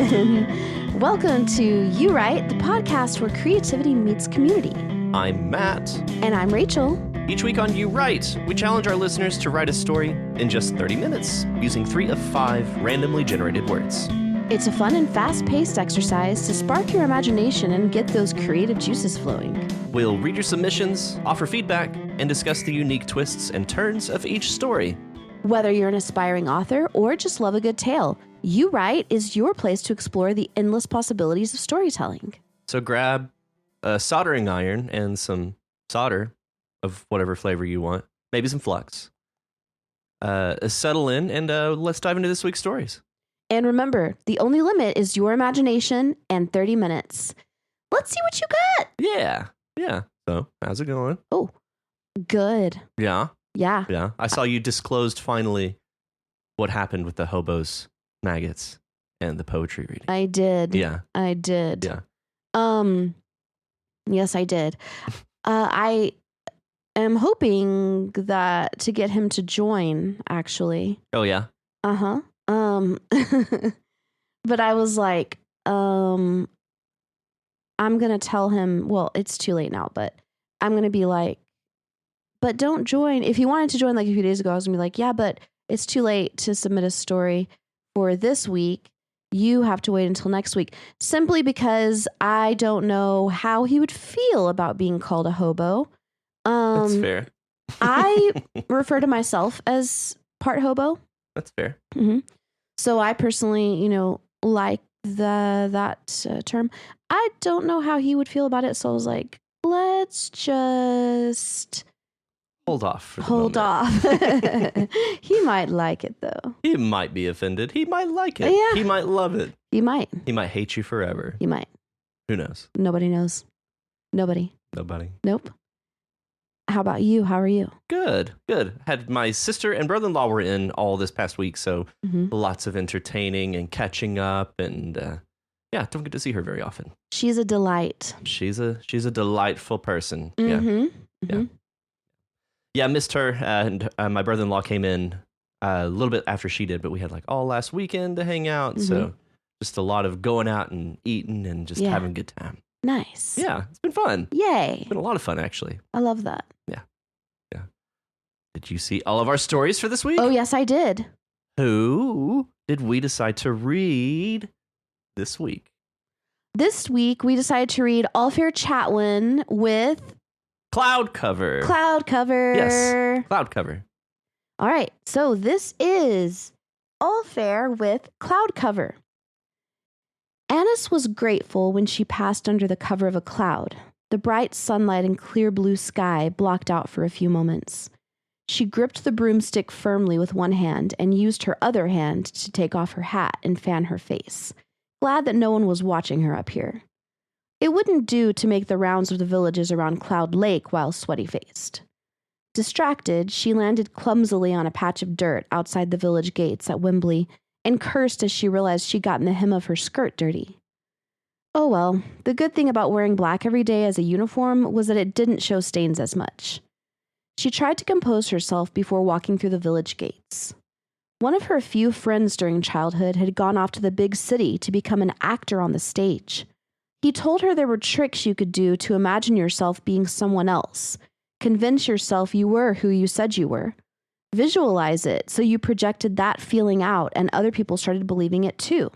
Welcome to You Write, the podcast where creativity meets community. I'm Matt. And I'm Rachel. Each week on You Write, we challenge our listeners to write a story in just 30 minutes using 3 of 5 randomly generated words. It's a fun and fast-paced exercise to spark your imagination and get those creative juices flowing. We'll read your submissions, offer feedback, and discuss the unique twists and turns of each story. Whether you're an aspiring author or just love a good tale, You Write is your place to explore the endless possibilities of storytelling. So grab a soldering iron and some solder of whatever flavor you want, maybe some flux. Settle in and let's dive into this week's stories. And remember, the only limit is your imagination and 30 minutes. Let's see what you got. Yeah. So, how's it going? Oh, good. Yeah. Yeah. I saw you disclosed finally what happened with the hobos, maggots, and the poetry reading. I did. Yeah. I did. Yeah. Yes, I did. I am hoping that to get him to join, actually. Oh, yeah? Uh-huh. But I was like, I'm going to tell him, well, it's too late now, but I'm going to be like, but don't join. If he wanted to join like a few days ago, I was going to be like, yeah, but it's too late to submit a story for this week. You have to wait until next week, simply because I don't know how he would feel about being called a hobo. That's fair. I refer to myself as part hobo. That's fair. Mm-hmm. So I personally, like that term. I don't know how he would feel about it. So I was like, let's just hold off. For the hold moment. off. He might like it though. He might be offended. He might like it. Yeah. He might love it. He might. He might hate you forever. He might. Who knows? Nobody knows. Nobody. Nope. How about you? How are you? Good. Had my sister and brother-in-law were in all this past week, so lots of entertaining and catching up, and don't get to see her very often. She's a delight. She's a delightful person. Mm-hmm. Yeah, missed her, and my brother-in-law came in a little bit after she did, but we had like all last weekend to hang out, so just a lot of going out and eating and just having a good time. Nice. Yeah, it's been fun. Yay. It's been a lot of fun, actually. I love that. Yeah. Did you see all of our stories for this week? Oh, yes, I did. Who did we decide to read this week? This week, we decided to read AllfairChatwin with Cloud Cover. Yes, Cloud Cover. All right, so this is Allfair with Cloud Cover. Annis was grateful when she passed under the cover of a cloud. The bright sunlight and clear blue sky blocked out for a few moments. She gripped the broomstick firmly with one hand and used her other hand to take off her hat and fan her face, glad that no one was watching her up here. It wouldn't do to make the rounds of the villages around Cloud Lake while sweaty-faced. Distracted, she landed clumsily on a patch of dirt outside the village gates at Wembley and cursed as she realized she'd gotten the hem of her skirt dirty. Oh well, the good thing about wearing black every day as a uniform was that it didn't show stains as much. She tried to compose herself before walking through the village gates. One of her few friends during childhood had gone off to the big city to become an actor on the stage. He told her there were tricks you could do to imagine yourself being someone else, convince yourself you were who you said you were. Visualize it so you projected that feeling out and other people started believing it too.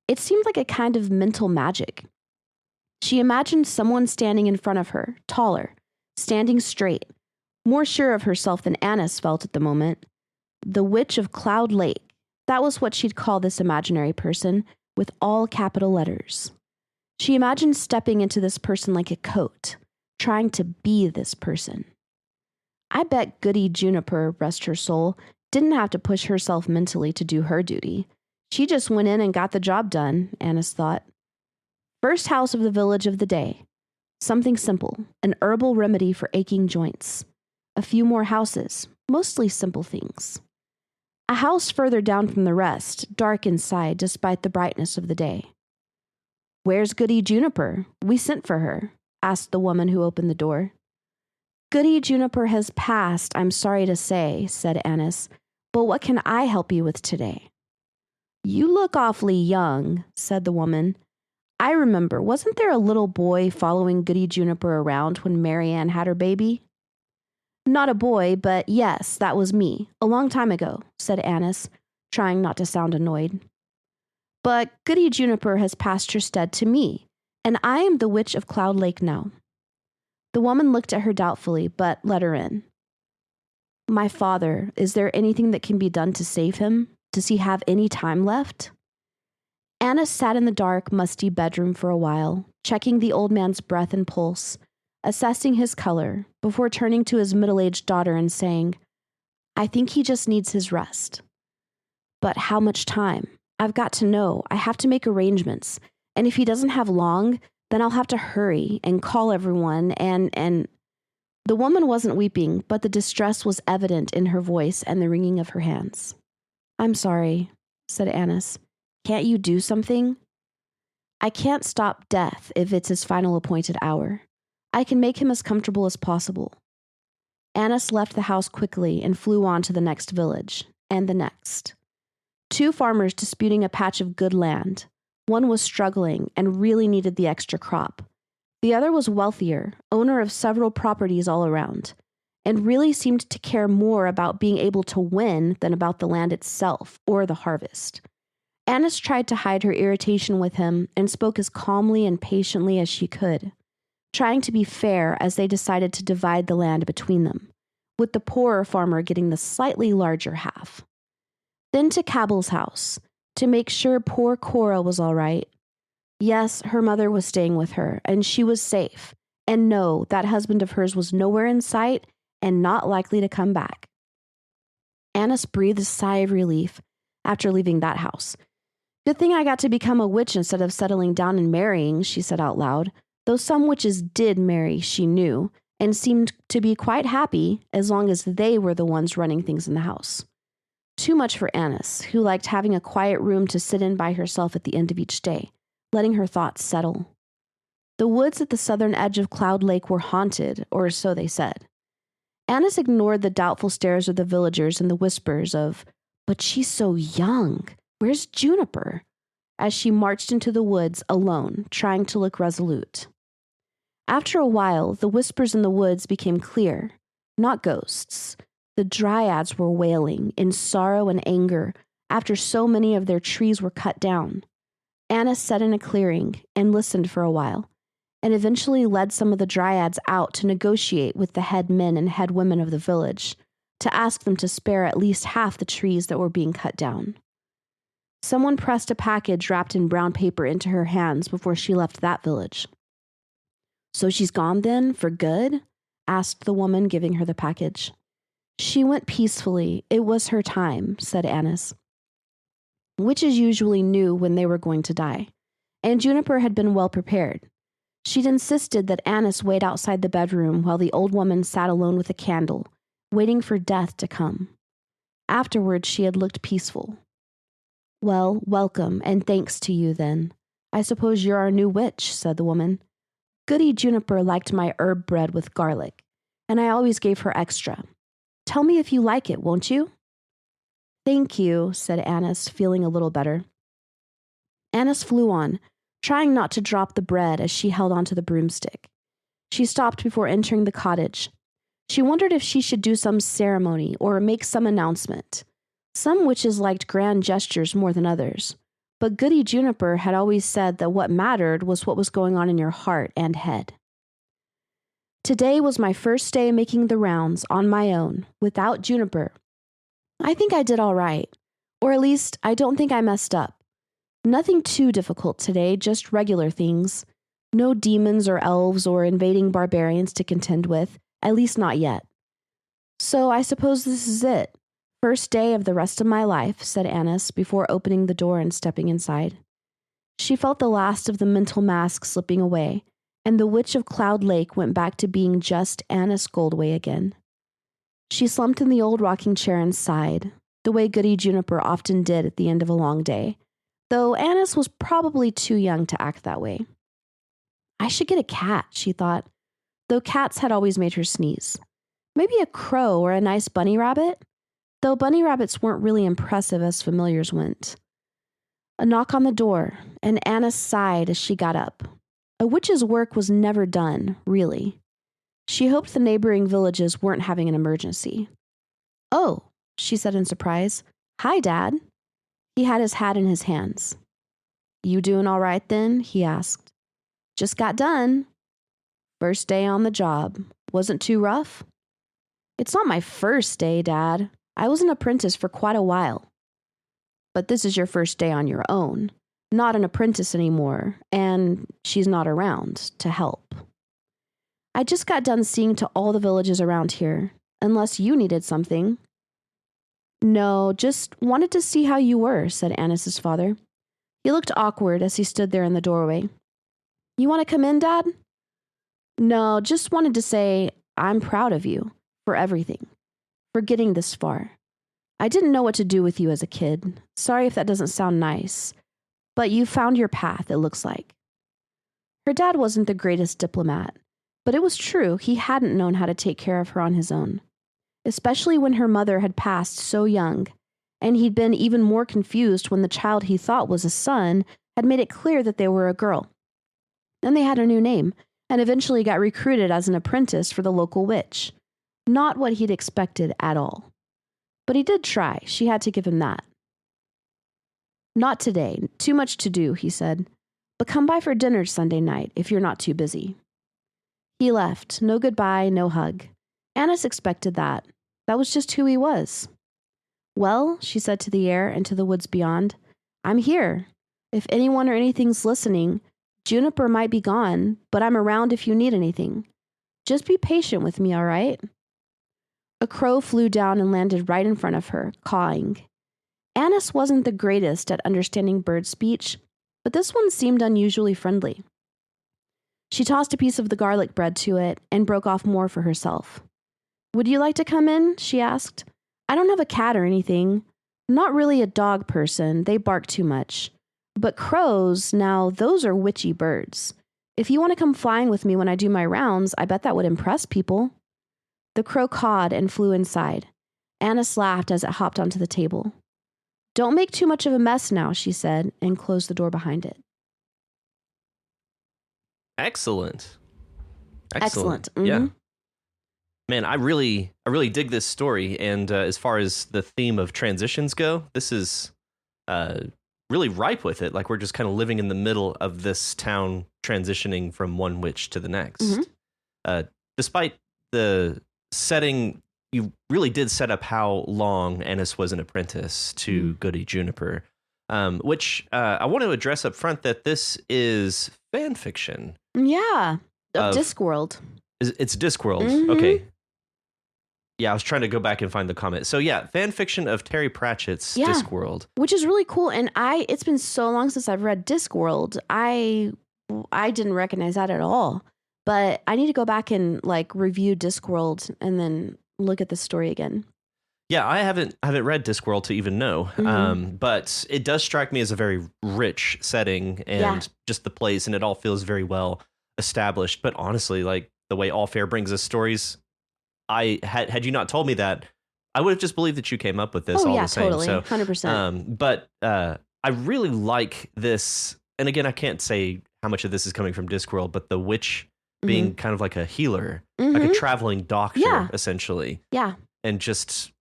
It seemed like a kind of mental magic. She imagined someone standing in front of her, taller, standing straight, more sure of herself than Annis felt at the moment. The Witch of Cloud Lake. That was what she'd call this imaginary person, with all capital letters. She imagined stepping into this person like a coat, trying to be this person. I bet Goody Juniper, rest her soul, didn't have to push herself mentally to do her duty. She just went in and got the job done, Annis thought. First house of the village of the day. Something simple, an herbal remedy for aching joints. A few more houses, mostly simple things. A house further down from the rest, dark inside despite the brightness of the day. Where's Goody Juniper? We sent for her, asked the woman who opened the door. Goody Juniper has passed, I'm sorry to say, said Annis, but what can I help you with today? You look awfully young, said the woman. I remember, wasn't there a little boy following Goody Juniper around when Mary Ann had her baby? Not a boy, but yes, that was me, a long time ago, said Annis, trying not to sound annoyed. But Goody Juniper has passed her stead to me, and I am the witch of Cloud Lake now. The woman looked at her doubtfully, but let her in. My father, is there anything that can be done to save him? Does he have any time left? Anna sat in the dark, musty bedroom for a while, checking the old man's breath and pulse, assessing his color, before turning to his middle-aged daughter and saying, I think he just needs his rest. But how much time? I've got to know. I have to make arrangements. And if he doesn't have long, then I'll have to hurry and call everyone and... The woman wasn't weeping, but the distress was evident in her voice and the wringing of her hands. I'm sorry, said Annis. Can't you do something? I can't stop death if it's his final appointed hour. I can make him as comfortable as possible. Annis left the house quickly and flew on to the next village, and the next. 2 farmers disputing a patch of good land. One was struggling and really needed the extra crop. The other was wealthier, owner of several properties all around, and really seemed to care more about being able to win than about the land itself or the harvest. Annis tried to hide her irritation with him and spoke as calmly and patiently as she could, trying to be fair as they decided to divide the land between them, with the poorer farmer getting the slightly larger half. Then to Cabell's house, to make sure poor Cora was all right. Yes, her mother was staying with her, and she was safe. And no, that husband of hers was nowhere in sight and not likely to come back. Annis breathed a sigh of relief after leaving that house. Good thing I got to become a witch instead of settling down and marrying, she said out loud, though some witches did marry, she knew, and seemed to be quite happy as long as they were the ones running things in the house. Too much for Annis, who liked having a quiet room to sit in by herself at the end of each day, letting her thoughts settle. The woods at the southern edge of Cloud Lake were haunted, or so they said. Annis ignored the doubtful stares of the villagers and the whispers of, but she's so young. Where's Juniper? As she marched into the woods alone, trying to look resolute. After a while, the whispers in the woods became clear, not ghosts. The dryads were wailing in sorrow and anger after so many of their trees were cut down. Annis sat in a clearing and listened for a while, and eventually led some of the dryads out to negotiate with the head men and head women of the village, to ask them to spare at least half the trees that were being cut down. Someone pressed a package wrapped in brown paper into her hands before she left that village. So she's gone then, for good? Asked the woman, giving her the package. She went peacefully. It was her time, said Annis. Witches usually knew when they were going to die, and Juniper had been well prepared. She'd insisted that Annis wait outside the bedroom while the old woman sat alone with a candle, waiting for death to come. Afterwards, she had looked peaceful. Well, welcome, and thanks to you, then. I suppose you're our new witch, said the woman. Goody Juniper liked my herb bread with garlic, and I always gave her extra. Tell me if you like it, won't you? Thank you, said Annis, feeling a little better. Annis flew on, trying not to drop the bread as she held onto the broomstick. She stopped before entering the cottage. She wondered if she should do some ceremony or make some announcement. Some witches liked grand gestures more than others, but Goody Juniper had always said that what mattered was what was going on in your heart and head. Today was my first day making the rounds on my own, without Juniper. I think I did all right, or at least I don't think I messed up. Nothing too difficult today, just regular things. No demons or elves or invading barbarians to contend with, at least not yet. So I suppose this is it. First day of the rest of my life, said Annis before opening the door and stepping inside. She felt the last of the mental mask slipping away, and the Witch of Cloud Lake went back to being just Annis Goldway again. She slumped in the old rocking chair and sighed, the way Goody Juniper often did at the end of a long day, though Annis was probably too young to act that way. I should get a cat, she thought, though cats had always made her sneeze. Maybe a crow or a nice bunny rabbit, though bunny rabbits weren't really impressive as familiars went. A knock on the door, and Anna sighed as she got up. A witch's work was never done, really. She hoped the neighboring villages weren't having an emergency. "Oh," she said in surprise. "Hi, Dad." He had his hat in his hands. "You doing all right then?" he asked. "Just got done. First day on the job. Wasn't too rough?" "It's not my first day, Dad. I was an apprentice for quite a while." "But this is your first day on your own. Not an apprentice anymore, and she's not around to help." "I just got done seeing to all the villages around here, unless you needed something." "No, just wanted to see how you were," said Annis's father. He looked awkward as he stood there in the doorway. "You want to come in, Dad?" "No, just wanted to say I'm proud of you for everything, for getting this far. I didn't know what to do with you as a kid. Sorry if that doesn't sound nice, but you found your path, it looks like." Her dad wasn't the greatest diplomat, but it was true he hadn't known how to take care of her on his own, especially when her mother had passed so young, and he'd been even more confused when the child he thought was a son had made it clear that they were a girl. Then they had a new name, and eventually got recruited as an apprentice for the local witch. Not what he'd expected at all. But he did try. She had to give him that. "Not today. Too much to do," he said. "But come by for dinner Sunday night if you're not too busy." He left. No goodbye, no hug. Annis expected that. That was just who he was. "Well," she said to the air and to the woods beyond, "I'm here. If anyone or anything's listening, Juniper might be gone, but I'm around if you need anything. Just be patient with me, all right?" A crow flew down and landed right in front of her, cawing. Annis wasn't the greatest at understanding bird speech, but this one seemed unusually friendly. She tossed a piece of the garlic bread to it and broke off more for herself. "Would you like to come in?" she asked. "I don't have a cat or anything. I'm not really a dog person. They bark too much. But crows, now those are witchy birds. If you want to come flying with me when I do my rounds, I bet that would impress people." The crow cawed and flew inside. Annis laughed as it hopped onto the table. "Don't make too much of a mess now," she said, and closed the door behind it. Excellent. Excellent. Mm-hmm. Yeah. Man, I really dig this story. And as far as the theme of transitions go, this is really ripe with it. Like we're just kind of living in the middle of this town transitioning from one witch to the next. Mm-hmm. Despite the setting, you really did set up how long Annis was an apprentice to Goody Juniper, which I want to address up front that this is fan fiction. Yeah, of Discworld. It's Discworld. Mm-hmm. Okay. Yeah, I was trying to go back and find the comment. So yeah, fan fiction of Terry Pratchett's Discworld, which is really cool. And it's been so long since I've read Discworld. I didn't recognize that at all. But I need to go back and like review Discworld and then look at the story again. Yeah, I haven't read Discworld to even know, but it does strike me as a very rich setting and just the place, and it all feels very well established. But honestly, like the way All Fair brings us stories, I had you not told me that, I would have just believed that you came up with this all the same. Totally, so 100%. But I really like this, and again, I can't say how much of this is coming from Discworld, but the witch being kind of like a healer, like a traveling doctor, essentially. Yeah. And just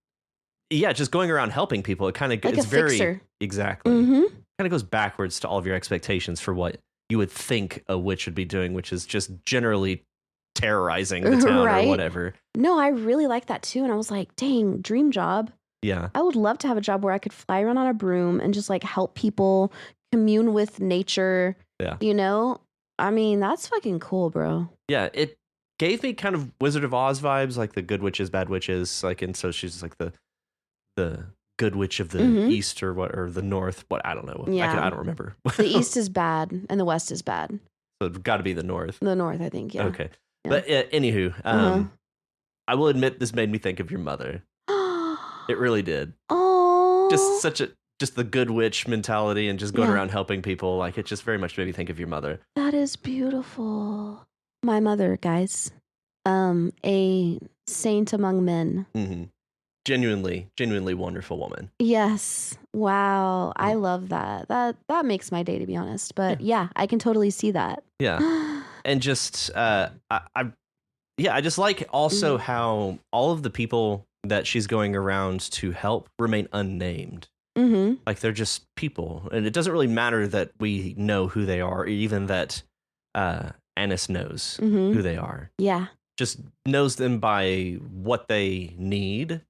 going around helping people. It kind of like it's a very fixer. Exactly. Kind of goes backwards to all of your expectations for what you would think a witch would be doing, which is just generally terrorizing the town or whatever. No, I really like that too. And I was like, dang, dream job. Yeah. I would love to have a job where I could fly around on a broom and just like help people commune with nature. Yeah. You know? I mean, that's fucking cool, bro. Yeah, it gave me kind of Wizard of Oz vibes, like the good witches, bad witches, like, and so she's like the good witch of the east or the north. What, I don't know. Yeah. I don't remember. The east is bad and the west is bad. So it's got to be the north. The north, I think. Yeah. Okay, but anywho, I will admit this made me think of your mother. It really did. Oh, just the good witch mentality and just going around helping people. Like it just very much made me think of your mother. That is beautiful. My mother, guys, a saint among men. genuinely wonderful woman. Yes. Wow. I love that. That makes my day, to be honest. But yeah, I can totally see that. Yeah. And just I just like also how all of the people that she's going around to help remain unnamed. Mm-hmm. Like they're just people, and it doesn't really matter that we know who they are, or even that Annis knows who they are. Yeah. Just knows them by what they need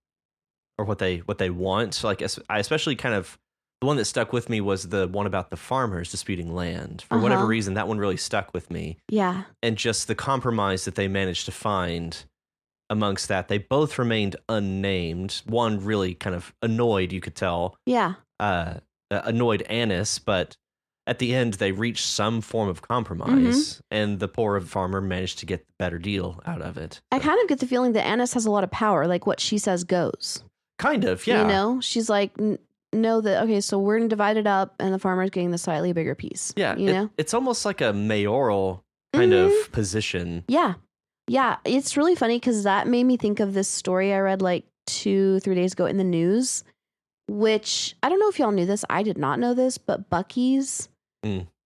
or what they want. So like I especially kind of the one that stuck with me was the one about the farmers disputing land. For whatever reason, that one really stuck with me. Yeah. And just the compromise that they managed to find amongst that. They both remained unnamed. One really kind of annoyed, you could tell. Yeah. Annoyed Annis, but at the end they reached some form of compromise, and the poor farmer managed to get the better deal out of it. I kind of get the feeling that Annis has a lot of power, like what she says goes. Kind of, yeah. You know, she's like, no, that okay, so we're gonna divide it up, and the farmer's getting the slightly bigger piece. Yeah, you know, it's almost like a mayoral kind of position. Yeah, yeah. It's really funny because that made me think of this story I read like 2-3 days ago in the news, which I don't know if y'all knew this. I did not know this, but Buc-ee's.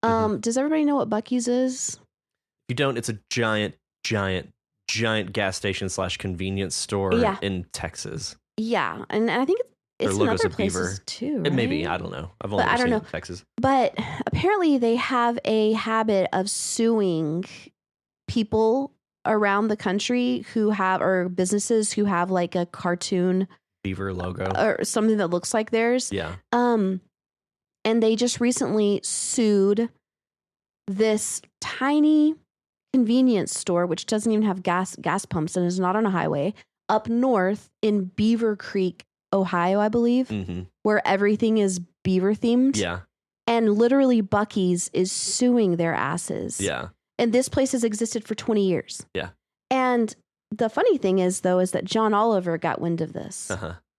Does everybody know what Buc-ee's is? If you don't, it's a giant gas station / convenience store in Texas. Yeah, and I think it's in other places too. Right? It may be. I don't know. I've only seen it in Texas. But apparently they have a habit of suing people around the country who have, or businesses who have like a cartoon beaver logo or something that looks like theirs. Yeah. And they just recently sued this tiny convenience store, which doesn't even have gas pumps and is not on a highway, up north in Beaver Creek, Ohio, I believe, where everything is beaver themed. Yeah. And literally Buc-ee's is suing their asses. Yeah. And this place has existed for 20 years. Yeah. And the funny thing is, though, is that John Oliver got wind of this.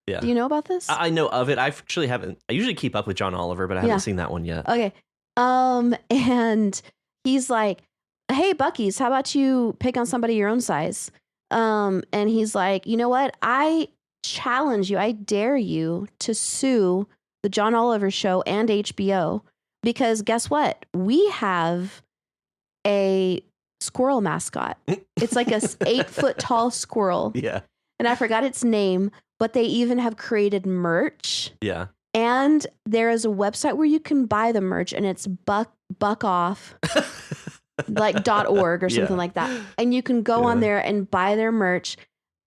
Yeah. Do you know about this? I know of it. I actually haven't. I usually keep up with John Oliver, but I haven't seen that one yet. Okay. And he's like, hey, Buc-ee's, how about you pick on somebody your own size? And he's like, you know what? I challenge you. I dare you to sue the John Oliver show and HBO, because guess what? We have a squirrel mascot. It's like a 8-foot tall squirrel. Yeah. And I forgot its name, but they even have created merch. Yeah. And there is a website where you can buy the merch, and it's buckoff like .org or something like that. And you can go on there and buy their merch.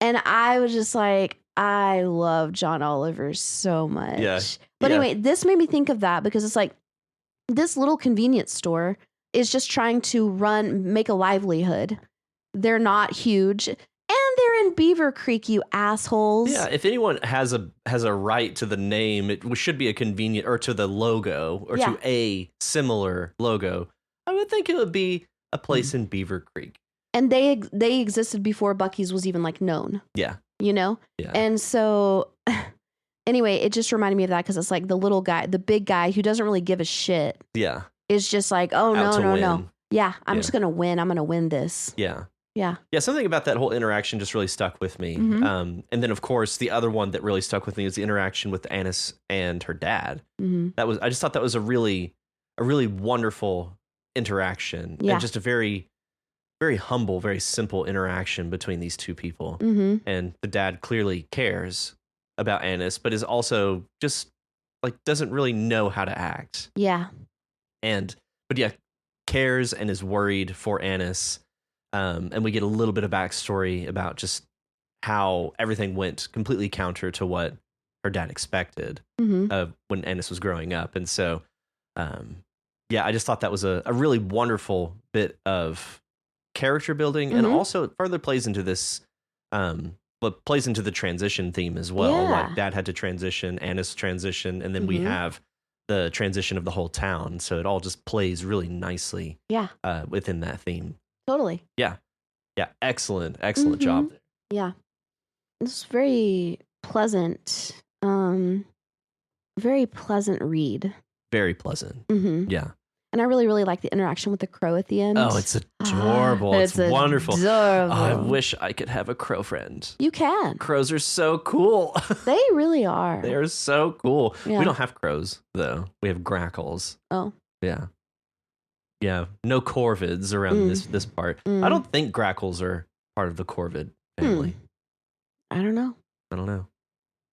And I was just like, I love John Oliver so much. Yeah. But anyway, this made me think of that because it's like this little convenience store is just trying to make a livelihood. They're not huge. And they're in Beaver Creek, you assholes. Yeah, if anyone has a right to the name, it should be a convenient, or to the logo, or to a similar logo. I would think it would be a place in Beaver Creek. And they existed before Buc-ee's was even like known. Yeah. You know? Yeah. And so anyway, it just reminded me of that because it's like the little guy, the big guy who doesn't really give a shit. Yeah. Is just like, oh, no. Yeah, I'm just going to win. I'm going to win this. Yeah. Yeah. Yeah, something about that whole interaction just really stuck with me. And then, of course, the other one that really stuck with me is the interaction with Annis and her dad. I just thought that was a really wonderful interaction. Yeah. And just a very, very humble, very simple interaction between these two people. And the dad clearly cares about Annis, but is also just like doesn't really know how to act. Yeah. But cares and is worried for Annis. And we get a little bit of backstory about just how everything went completely counter to what her dad expected when Annis was growing up. And so, I just thought that was a really wonderful bit of character building, and also it further plays into this, plays into the transition theme as well. Yeah. Like dad had to transition, Annis transition, and then we have the transition of the whole town. So it all just plays really nicely within that theme. Totally. Yeah. Excellent job there. Yeah. It's very pleasant. Very pleasant read. Very pleasant. Yeah. And I really, really like the interaction with the crow at the end. Oh, it's adorable. It's wonderful. Adorable. Oh, I wish I could have a crow friend. You can. Crows are so cool. They really are. They're so cool. Yeah. We don't have crows, though. We have grackles. Oh. Yeah. Yeah. No corvids around this part. I don't think grackles are part of the corvid family. I don't know.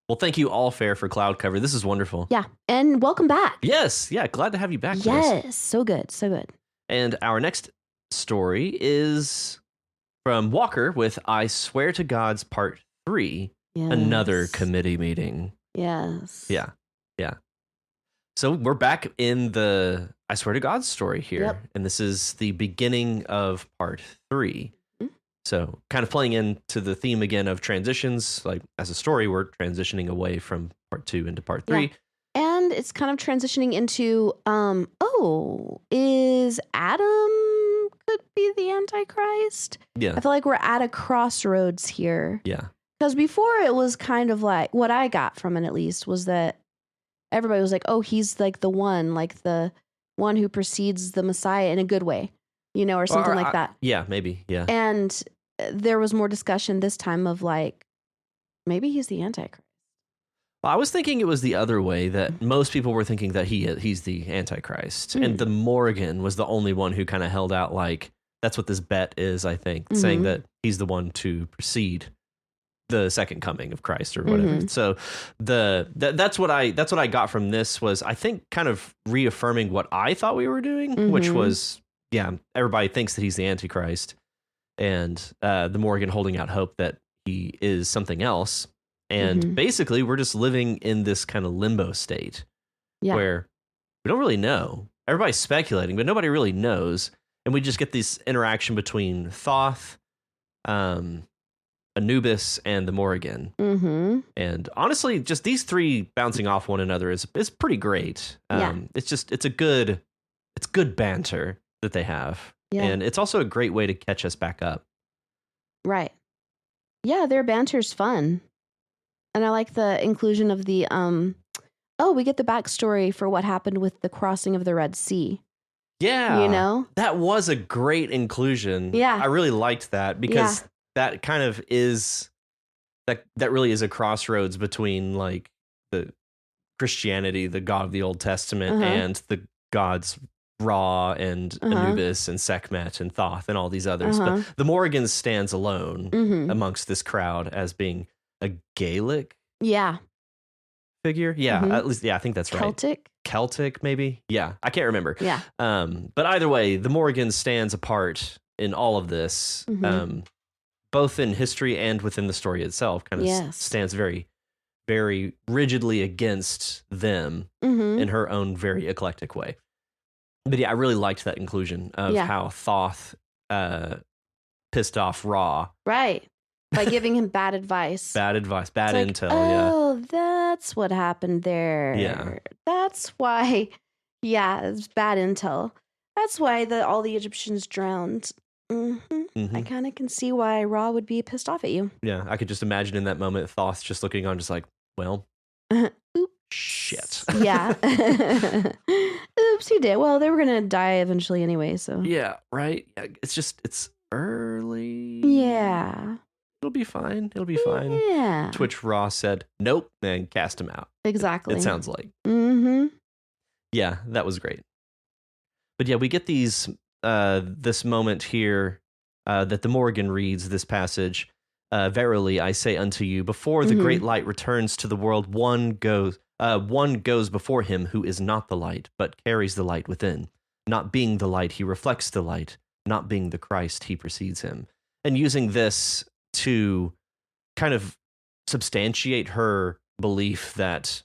Well, thank you, Allfair, for cloud cover. This is wonderful. Yeah. And welcome back. Yes. Yeah. Glad to have you back. Yes. Chris. So good. So good. And our next story is from Walker with I Swear to God's Part 3, Another Committee Meeting. Yes. Yeah. Yeah. So we're back in the I Swear to God story here. Yep. And this is the beginning of Part 3. So kind of playing into the theme again of transitions, like as a story, we're transitioning away from Part 2 into Part 3. Yeah. And it's kind of transitioning into, is Adam could be the Antichrist? Yeah. I feel like we're at a crossroads here. Yeah. Because before it was kind of like, what I got from it at least was that everybody was like, oh, he's like the one who precedes the Messiah in a good way, or something like that. Yeah, maybe. Yeah. And there was more discussion this time of like, maybe he's the Antichrist. Well, I was thinking it was the other way, that most people were thinking that he's the Antichrist. And the Morrigan was the only one who kind of held out like, that's what this bet is, I think, saying that he's the one to precede the second coming of Christ or whatever. So that's what I got from this was, I think, kind of reaffirming what I thought we were doing, which was, everybody thinks that he's the Antichrist, and the Morrigan holding out hope that he is something else. And basically, we're just living in this kind of limbo state where we don't really know. Everybody's speculating, but nobody really knows. And we just get this interaction between Thoth, Anubis, and the Morrigan. And honestly, just these three bouncing off one another is pretty great. It's good banter that they have. Yeah. And it's also a great way to catch us back up. Right. Yeah, their banter's fun. And I like the inclusion of the, we get the backstory for what happened with the crossing of the Red Sea. Yeah. That was a great inclusion. Yeah. I really liked that because that kind of is, that really is a crossroads between like the Christianity, the God of the Old Testament, and the gods Ra and Anubis and Sekhmet and Thoth and all these others. But the Morrigan stands alone amongst this crowd as being a Gaelic figure. Yeah, at least, I think that's right. Celtic, maybe. Yeah, I can't remember. Yeah. But either way, the Morrigan stands apart in all of this, both in history and within the story itself. Kind of stands very, very rigidly against them in her own very eclectic way. But yeah, I really liked that inclusion of how Thoth pissed off Ra. Right. By giving him bad advice. Bad intel, Oh, that's what happened there. Yeah. That's why, it's bad intel. That's why all the Egyptians drowned. I kind of can see why Ra would be pissed off at you. Yeah, I could just imagine in that moment Thoth just looking on just like, well, shit. Yeah. Oops, he did. Well, they were going to die eventually anyway, so. Yeah, right? It's early. Yeah. It'll be fine. Yeah. To which Ra said, nope, and cast him out. Exactly. It sounds like. Yeah, that was great. But yeah, we get this moment here that the Morrigan reads this passage. Verily, I say unto you, before the great light returns to the world, one goes before him who is not the light, but carries the light within. Not being the light, he reflects the light. Not being the Christ, he precedes him. And using this to kind of substantiate her belief that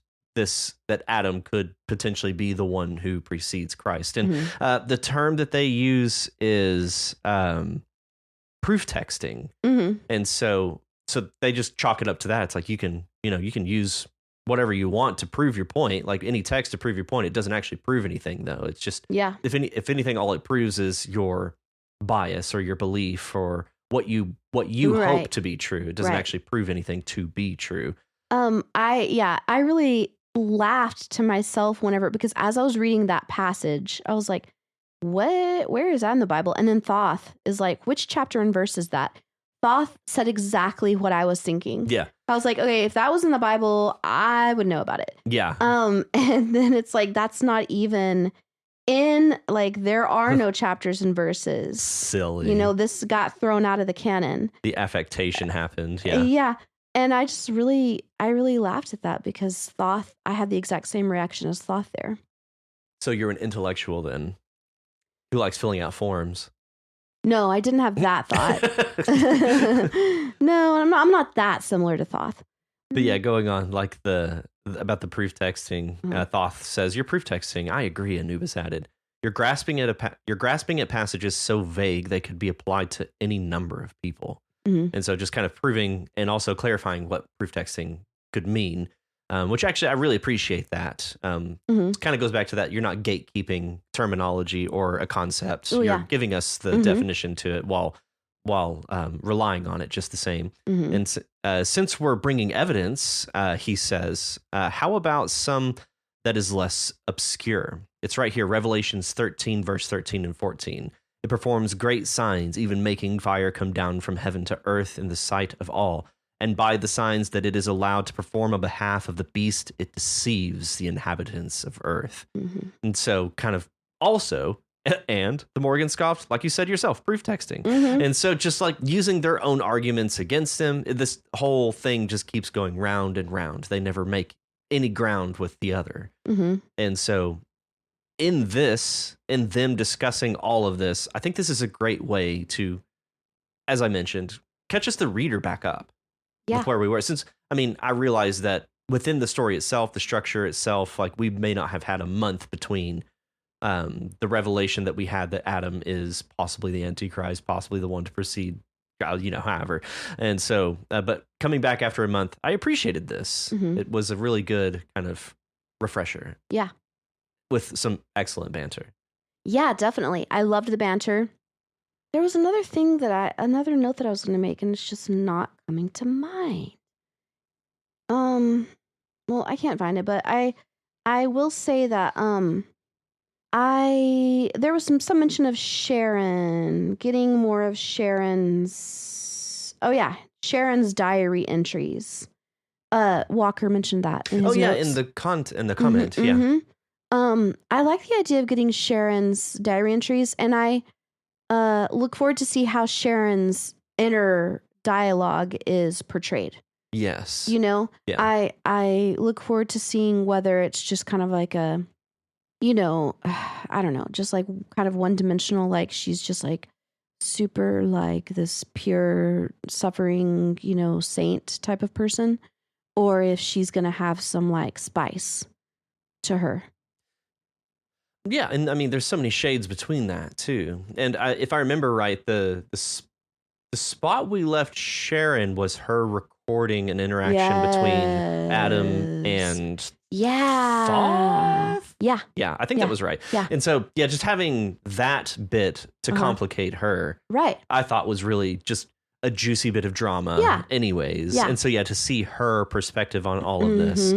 Adam could potentially be the one who precedes Christ. And the term that they use is proof texting. And so they just chalk it up to that. It's like you can use whatever you want to prove your point, like any text to prove your point. It doesn't actually prove anything, though. It's just, if anything, all it proves is your bias or your belief or what you hope to be true. It doesn't actually prove anything to be true. I really laughed to myself because as I was reading that passage, I was like, where is that in the Bible? And then Thoth is like, which chapter and verse is that? Thoth said exactly what I was thinking. Yeah. I was like, okay, if that was in the Bible, I would know about it. Yeah. And then it's like, that's not even in, like, there are no chapters and verses. Silly. You know, this got thrown out of the canon. The affectation happened. Yeah. Yeah. And I really laughed at that because Thoth, I had the exact same reaction as Thoth there. So you're an intellectual then, who likes filling out forms. No, I didn't have that thought. No, I'm not that similar to Thoth. But yeah, going on like about the proof texting, Thoth says, "You're proof texting." I agree, Anubis added. You're grasping at passages so vague they could be applied to any number of people. Mm-hmm. And so just kind of proving and also clarifying what proof texting could mean, which actually I really appreciate that. It kind of goes back to that. You're not gatekeeping terminology or a concept. Ooh, You're giving us the definition to it while relying on it just the same. And since we're bringing evidence, he says, how about some that is less obscure? It's right here, Revelations 13, verse 13 and 14. It performs great signs, even making fire come down from heaven to earth in the sight of all. And by the signs that it is allowed to perform on behalf of the beast, it deceives the inhabitants of earth. And so kind of also, and the Morgan scoffed, like you said yourself, proof texting. And so just like using their own arguments against him, this whole thing just keeps going round and round. They never make any ground with the other. And so in them discussing all of this, I think this is a great way to, as I mentioned, catch us the reader back up with where we were. Since, I mean, I realize that within the story itself, the structure itself, like we may not have had a month between the revelation that we had that Adam is possibly the Antichrist, possibly the one to proceed, however. And so, but coming back after a month, I appreciated this. It was a really good kind of refresher. Yeah. With some excellent banter. Yeah, definitely. I loved the banter. There was another note that I was going to make, and it's just not coming to mind. Well, I can't find it, but I will say that there was some mention of Sharon, getting more of Sharon's diary entries. Walker mentioned that in his notes. In the comment, yeah. I like the idea of getting Sharon's diary entries, and I look forward to see how Sharon's inner dialogue is portrayed. Yes. Yeah. I look forward to seeing whether it's just kind of like a, I don't know, just like kind of one-dimensional, like she's just like super like this pure suffering, saint type of person, or if she's going to have some like spice to her. Yeah, and I mean, there's so many shades between that too. And if I remember right, the spot we left Sharon was her recording an interaction between Adam and Thoth? Yeah, I think that was right. Yeah, and so just having that bit to complicate her, right, I thought was really just a juicy bit of drama. Yeah. Anyways, and so to see her perspective on all of this.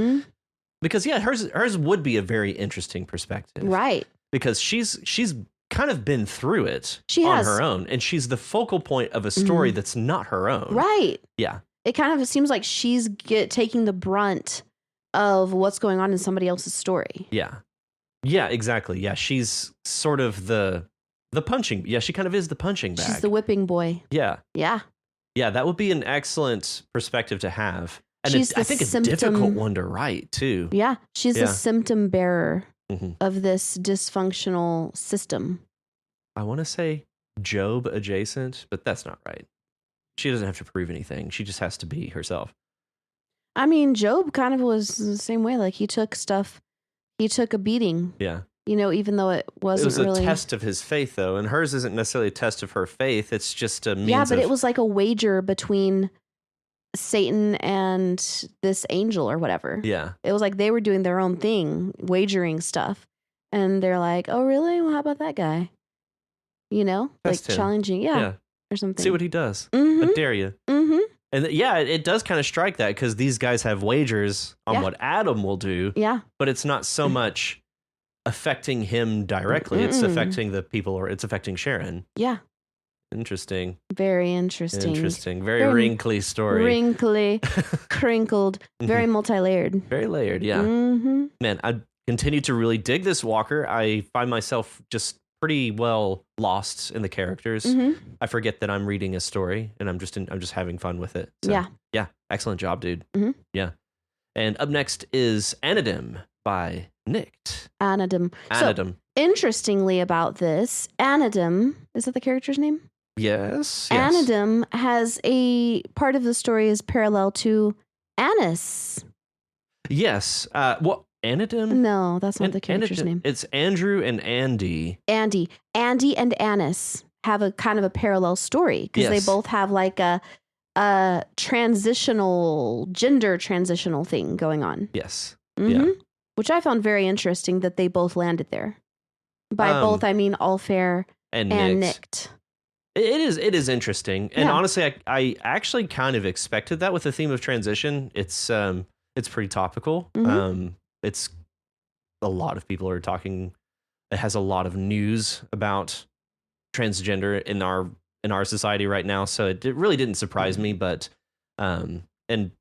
Because hers would be a very interesting perspective, right? Because she's kind of been through it on her own, and she's the focal point of a story that's not her own, right? Yeah, it kind of seems like she's taking the brunt of what's going on in somebody else's story. Yeah, exactly. Yeah, she's sort of the punching. Yeah, she kind of is the punching bag. She's the whipping boy. Yeah. That would be an excellent perspective to have. And I think it's a difficult one to write, too. Yeah, she's the symptom bearer of this dysfunctional system. I want to say Job adjacent, but that's not right. She doesn't have to prove anything. She just has to be herself. I mean, Job kind of was the same way. Like, he took a beating. Yeah. Even though it was a test of his faith, though. And hers isn't necessarily a test of her faith. It's just a means it was like a wager between Satan and this angel or whatever. Yeah. It was like they were doing their own thing, wagering stuff. And they're like, oh, really? Well, how about that guy? Like challenging. Yeah. Or something. See what he does. I dare you. And it does kind of strike that because these guys have wagers on what Adam will do. Yeah. But it's not so much affecting him directly. It's affecting the people, or it's affecting Sharon. Yeah. Interesting. Very interesting. Interesting. Very wrinkly story. Wrinkly, crinkled, very multi-layered. Very layered, yeah. Man, I continue to really dig this Walker. I find myself just pretty well lost in the characters. I forget that I'm reading a story, and I'm just having fun with it. So, yeah. Excellent job, dude. Yeah. And up next is Anadim by Nicked. Anadim. Anadim. So, interestingly about this, Anadim, is that the character's name? Yes. Anadim has a part of the story is parallel to Annis. Yes. What? Anadim? No, that's not the character's name. It's Andrew and Andy. Andy and Annis have a kind of a parallel story because they both have like a gender transitional thing going on. Yes. Yeah. Which I found very interesting that they both landed there. By both, I mean Allfair and Nicked. It is interesting. And honestly, I actually kind of expected that with the theme of transition. It's pretty topical. It's a lot of people are talking. It has a lot of news about transgender in our society right now. So it really didn't surprise me, but and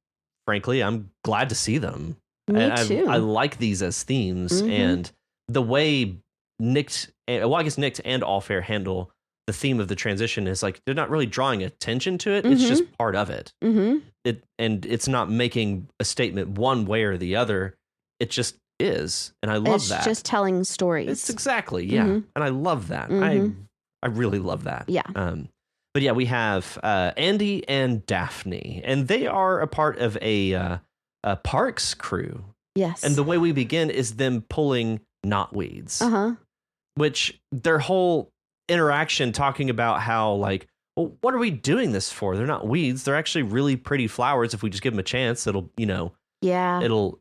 frankly, I'm glad to see them. Me too. I like these as themes, and the way Nicked and Allfair handle the theme of the transition is like they're not really drawing attention to it. It's just part of it. And it's not making a statement one way or the other. It just is, and I love that. It's just telling stories. It's exactly, and I love that. I really love that. Yeah. But yeah, we have Andy and Daphne, and they are a part of a parks crew. Yes. And the way we begin is them pulling knotweeds. Which their whole interaction talking about how like, well, what are we doing this for? They're not weeds. They're actually really pretty flowers. If we just give them a chance, it'll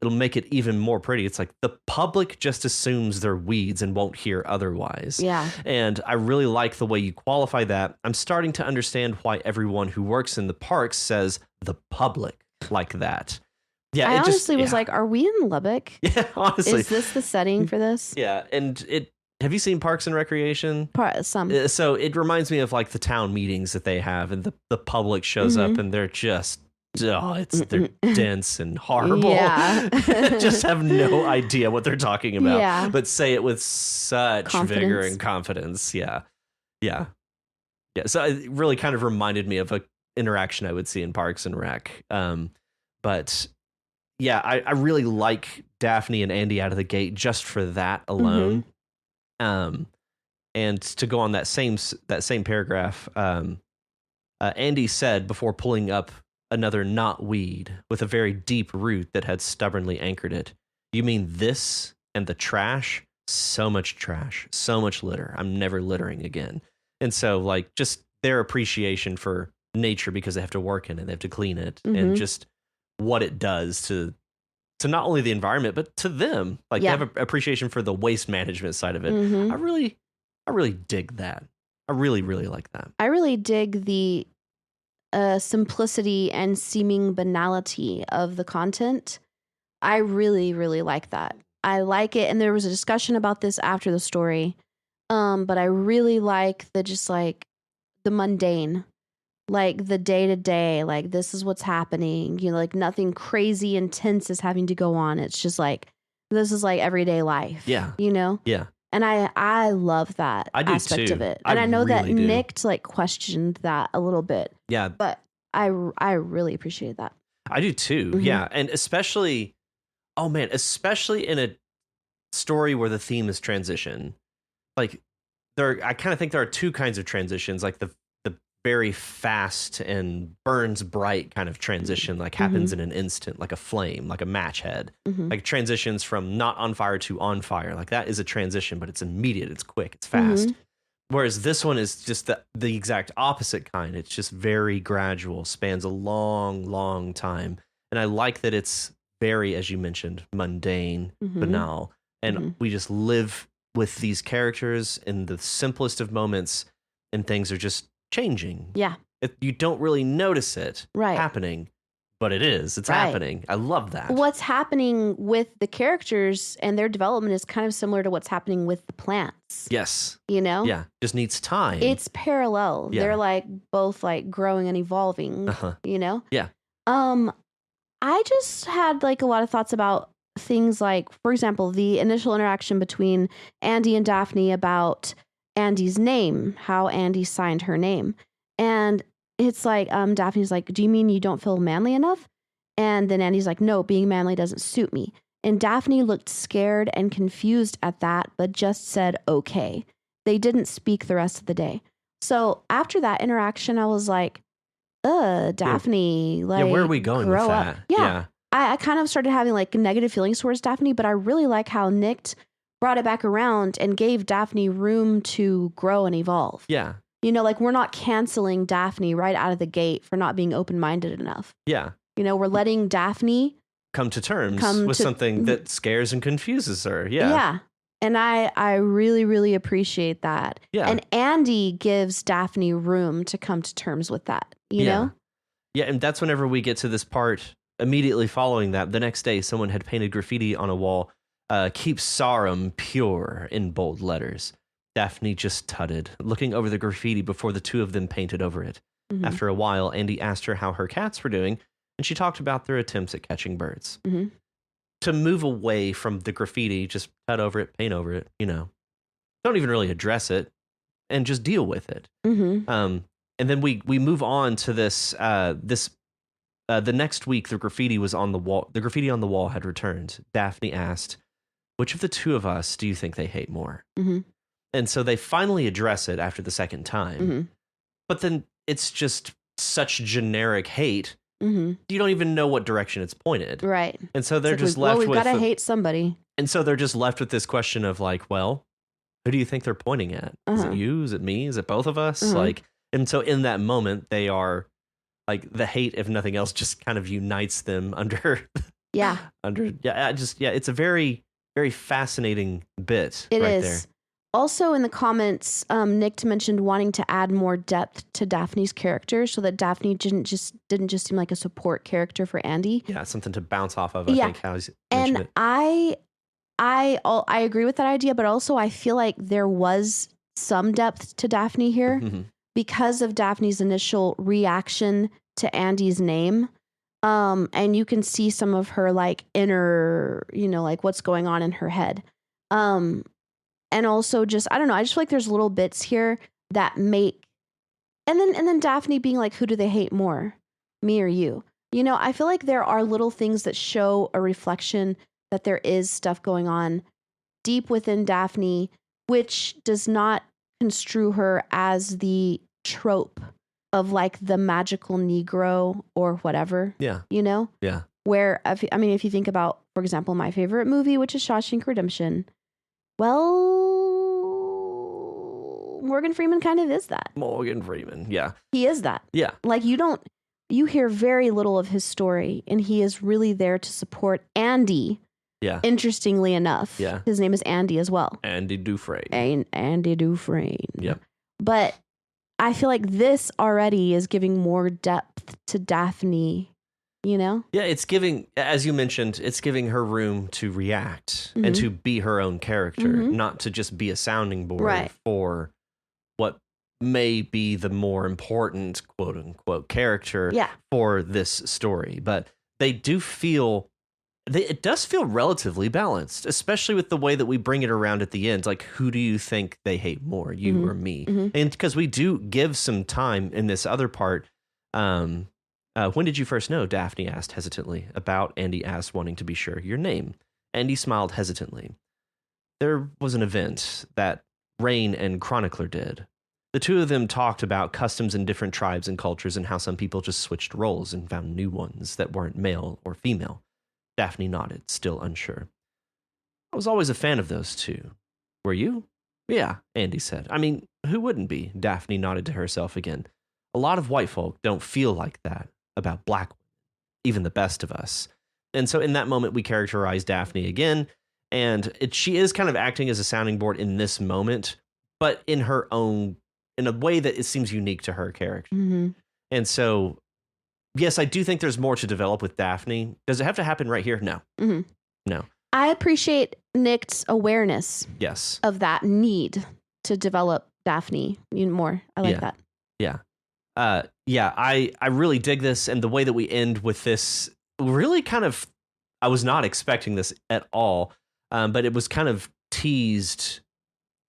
make it even more pretty. It's like the public just assumes they're weeds and won't hear otherwise. Yeah. And I really like the way you qualify that. I'm starting to understand why everyone who works in the parks says the public like that. Yeah, I honestly was like, are we in Lubbock? Yeah, honestly. Is this the setting for this? Yeah, and have you seen Parks and Recreation? Some. So it reminds me of like the town meetings that they have, and the public shows up, and they're just they're dense and horrible. Yeah. Just have no idea what they're talking about, but say it with such vigor and confidence. Yeah. So it really kind of reminded me of an interaction I would see in Parks and Rec. But yeah, I really like Daphne and Andy out of the gate just for that alone. And to go on that same paragraph, Andy said before pulling up another knotweed with a very deep root that had stubbornly anchored it, "You mean this and the trash? So much trash, so much litter. I'm never littering again." And so like just their appreciation for nature because they have to work in it, they have to clean it, and just what it does to not only the environment, but to them. Like they have an appreciation for the waste management side of it. I really dig that. I really, really like that. I really dig the simplicity and seeming banality of the content. I really, really like that. I like it. And there was a discussion about this after the story. But I really like the mundane, like the day to day, like this is what's happening, like nothing crazy intense is having to go on. It's just like, this is like everyday life. Yeah. Yeah. And I love that aspect of it. And I know that Nick like questioned that a little bit. Yeah. But I really appreciate that. I do too. Yeah. And especially in a story where the theme is transition. Like I kind of think there are two kinds of transitions, like the very fast and burns bright kind of transition, like happens in an instant, like a flame, like a match head, like transitions from not on fire to on fire. Like that is a transition, but it's immediate, it's quick, it's fast. Whereas this one is just the exact opposite kind. It's just very gradual, spans a long, long time. And I like that it's very, as you mentioned, mundane, banal. And we just live with these characters in the simplest of moments, and things are just changing. Yeah. You don't really notice it happening, but it is. It's happening. I love that. What's happening with the characters and their development is kind of similar to what's happening with the plants. Yes. You know? Yeah. Just needs time. It's parallel. Yeah. They're like both like growing and evolving, you know? Yeah. I just had like a lot of thoughts about things like, for example, the initial interaction between Andy and Daphne about Andy's name, how Andy signed her name. And it's like, Daphne's like, do you mean you don't feel manly enough? And then Andy's like, no, being manly doesn't suit me. And Daphne looked scared and confused at that, but just said, okay. They didn't speak the rest of the day. So after that interaction, I was like, Daphne, like, where are we going with that? Up. Yeah. I kind of started having like negative feelings towards Daphne, but I really like how Nick brought it back around and gave Daphne room to grow and evolve. Yeah. You know, like we're not canceling Daphne right out of the gate for not being open-minded enough. Yeah. You know, we're letting Daphne come to terms with something that scares and confuses her. Yeah. Yeah. And I really, really appreciate that. Yeah. And Andy gives Daphne room to come to terms with that, you know? Yeah, and that's whenever we get to this part immediately following that. The next day, someone had painted graffiti on a wall, keep Sarum pure in bold letters. Daphne just tutted, looking over the graffiti before the two of them painted over it. Mm-hmm. After a while, Andy asked her how her cats were doing, and she talked about their attempts at catching birds. Mm-hmm. To move away from the graffiti, just cut over it, paint over it, you know. Don't even really address it, and just deal with it. Mm-hmm. And then we move on to this. The next week, the graffiti was on the wall. The graffiti on the wall had returned. Daphne asked, "Which of the two of us do you think they hate more?" Mm-hmm. And so they finally address it after the second time. Mm-hmm. But then it's just such generic hate. Mm-hmm. You don't even know what direction it's pointed. Right. And so they're like just left with... we've got to hate somebody. And so they're just left with this question of like, well, who do you think they're pointing at? Is it you? Is it me? Is it both of us? Like, and so in that moment, they are like, the hate, if nothing else, just kind of unites them under... Yeah. It's a very, very fascinating bit. It right is. there. Also in the comments, Nick mentioned wanting to add more depth to Daphne's character so that Daphne didn't just seem like a support character for Andy. Yeah, something to bounce off of, I think. How he's and it. I agree with that idea, but also I feel like there was some depth to Daphne here because of Daphne's initial reaction to Andy's name. And you can see some of her like inner, you know, like what's going on in her head. And also just, I don't know, I just feel like there's little bits here that make, and then Daphne being like, who do they hate more, me or you? You know, I feel like there are little things that show a reflection that there is stuff going on deep within Daphne, which does not construe her as the trope of like the magical Negro or whatever. Yeah. You know? Yeah. Where, if you think about, for example, my favorite movie, which is Shawshank Redemption, well, Morgan Freeman kind of is that. Morgan Freeman, yeah. He is that. Yeah. Like you hear very little of his story, and he is really there to support Andy. Yeah. Interestingly enough. Yeah. His name is Andy as well. Andy Dufresne. Andy Dufresne. Yep. But I feel like this already is giving more depth to Daphne. You know? Yeah, it's giving, as you mentioned, it's giving her room to react and to be her own character, not to just be a sounding board for what may be the more important, quote unquote, character for this story. But they do feel, it does feel relatively balanced, especially with the way that we bring it around at the end. Like, who do you think they hate more, you or me? And because we do give some time in this other part, when did you first know? Daphne asked hesitantly. About, Andy asked, wanting to be sure. Your name. Andy smiled hesitantly. There was an event that Rain and Chronicler did. The two of them talked about customs in different tribes and cultures and how some people just switched roles and found new ones that weren't male or female. Daphne nodded, still unsure. I was always a fan of those two. Were you? Yeah, Andy said. I mean, who wouldn't be? Daphne nodded to herself again. A lot of white folk don't feel like that about black women, even the best of us. And so in that moment, we characterize Daphne again, and she is kind of acting as a sounding board in this moment, but in her own, in a way that it seems unique to her character. And so yes, I do think there's more to develop with Daphne. Does it have to happen right here? No. Mm-hmm. No. I appreciate Nick's awareness Yes. of that need to develop Daphne even more. I like that. Yeah. I really dig this, and the way that we end with this really kind of, I was not expecting this at all, but it was kind of teased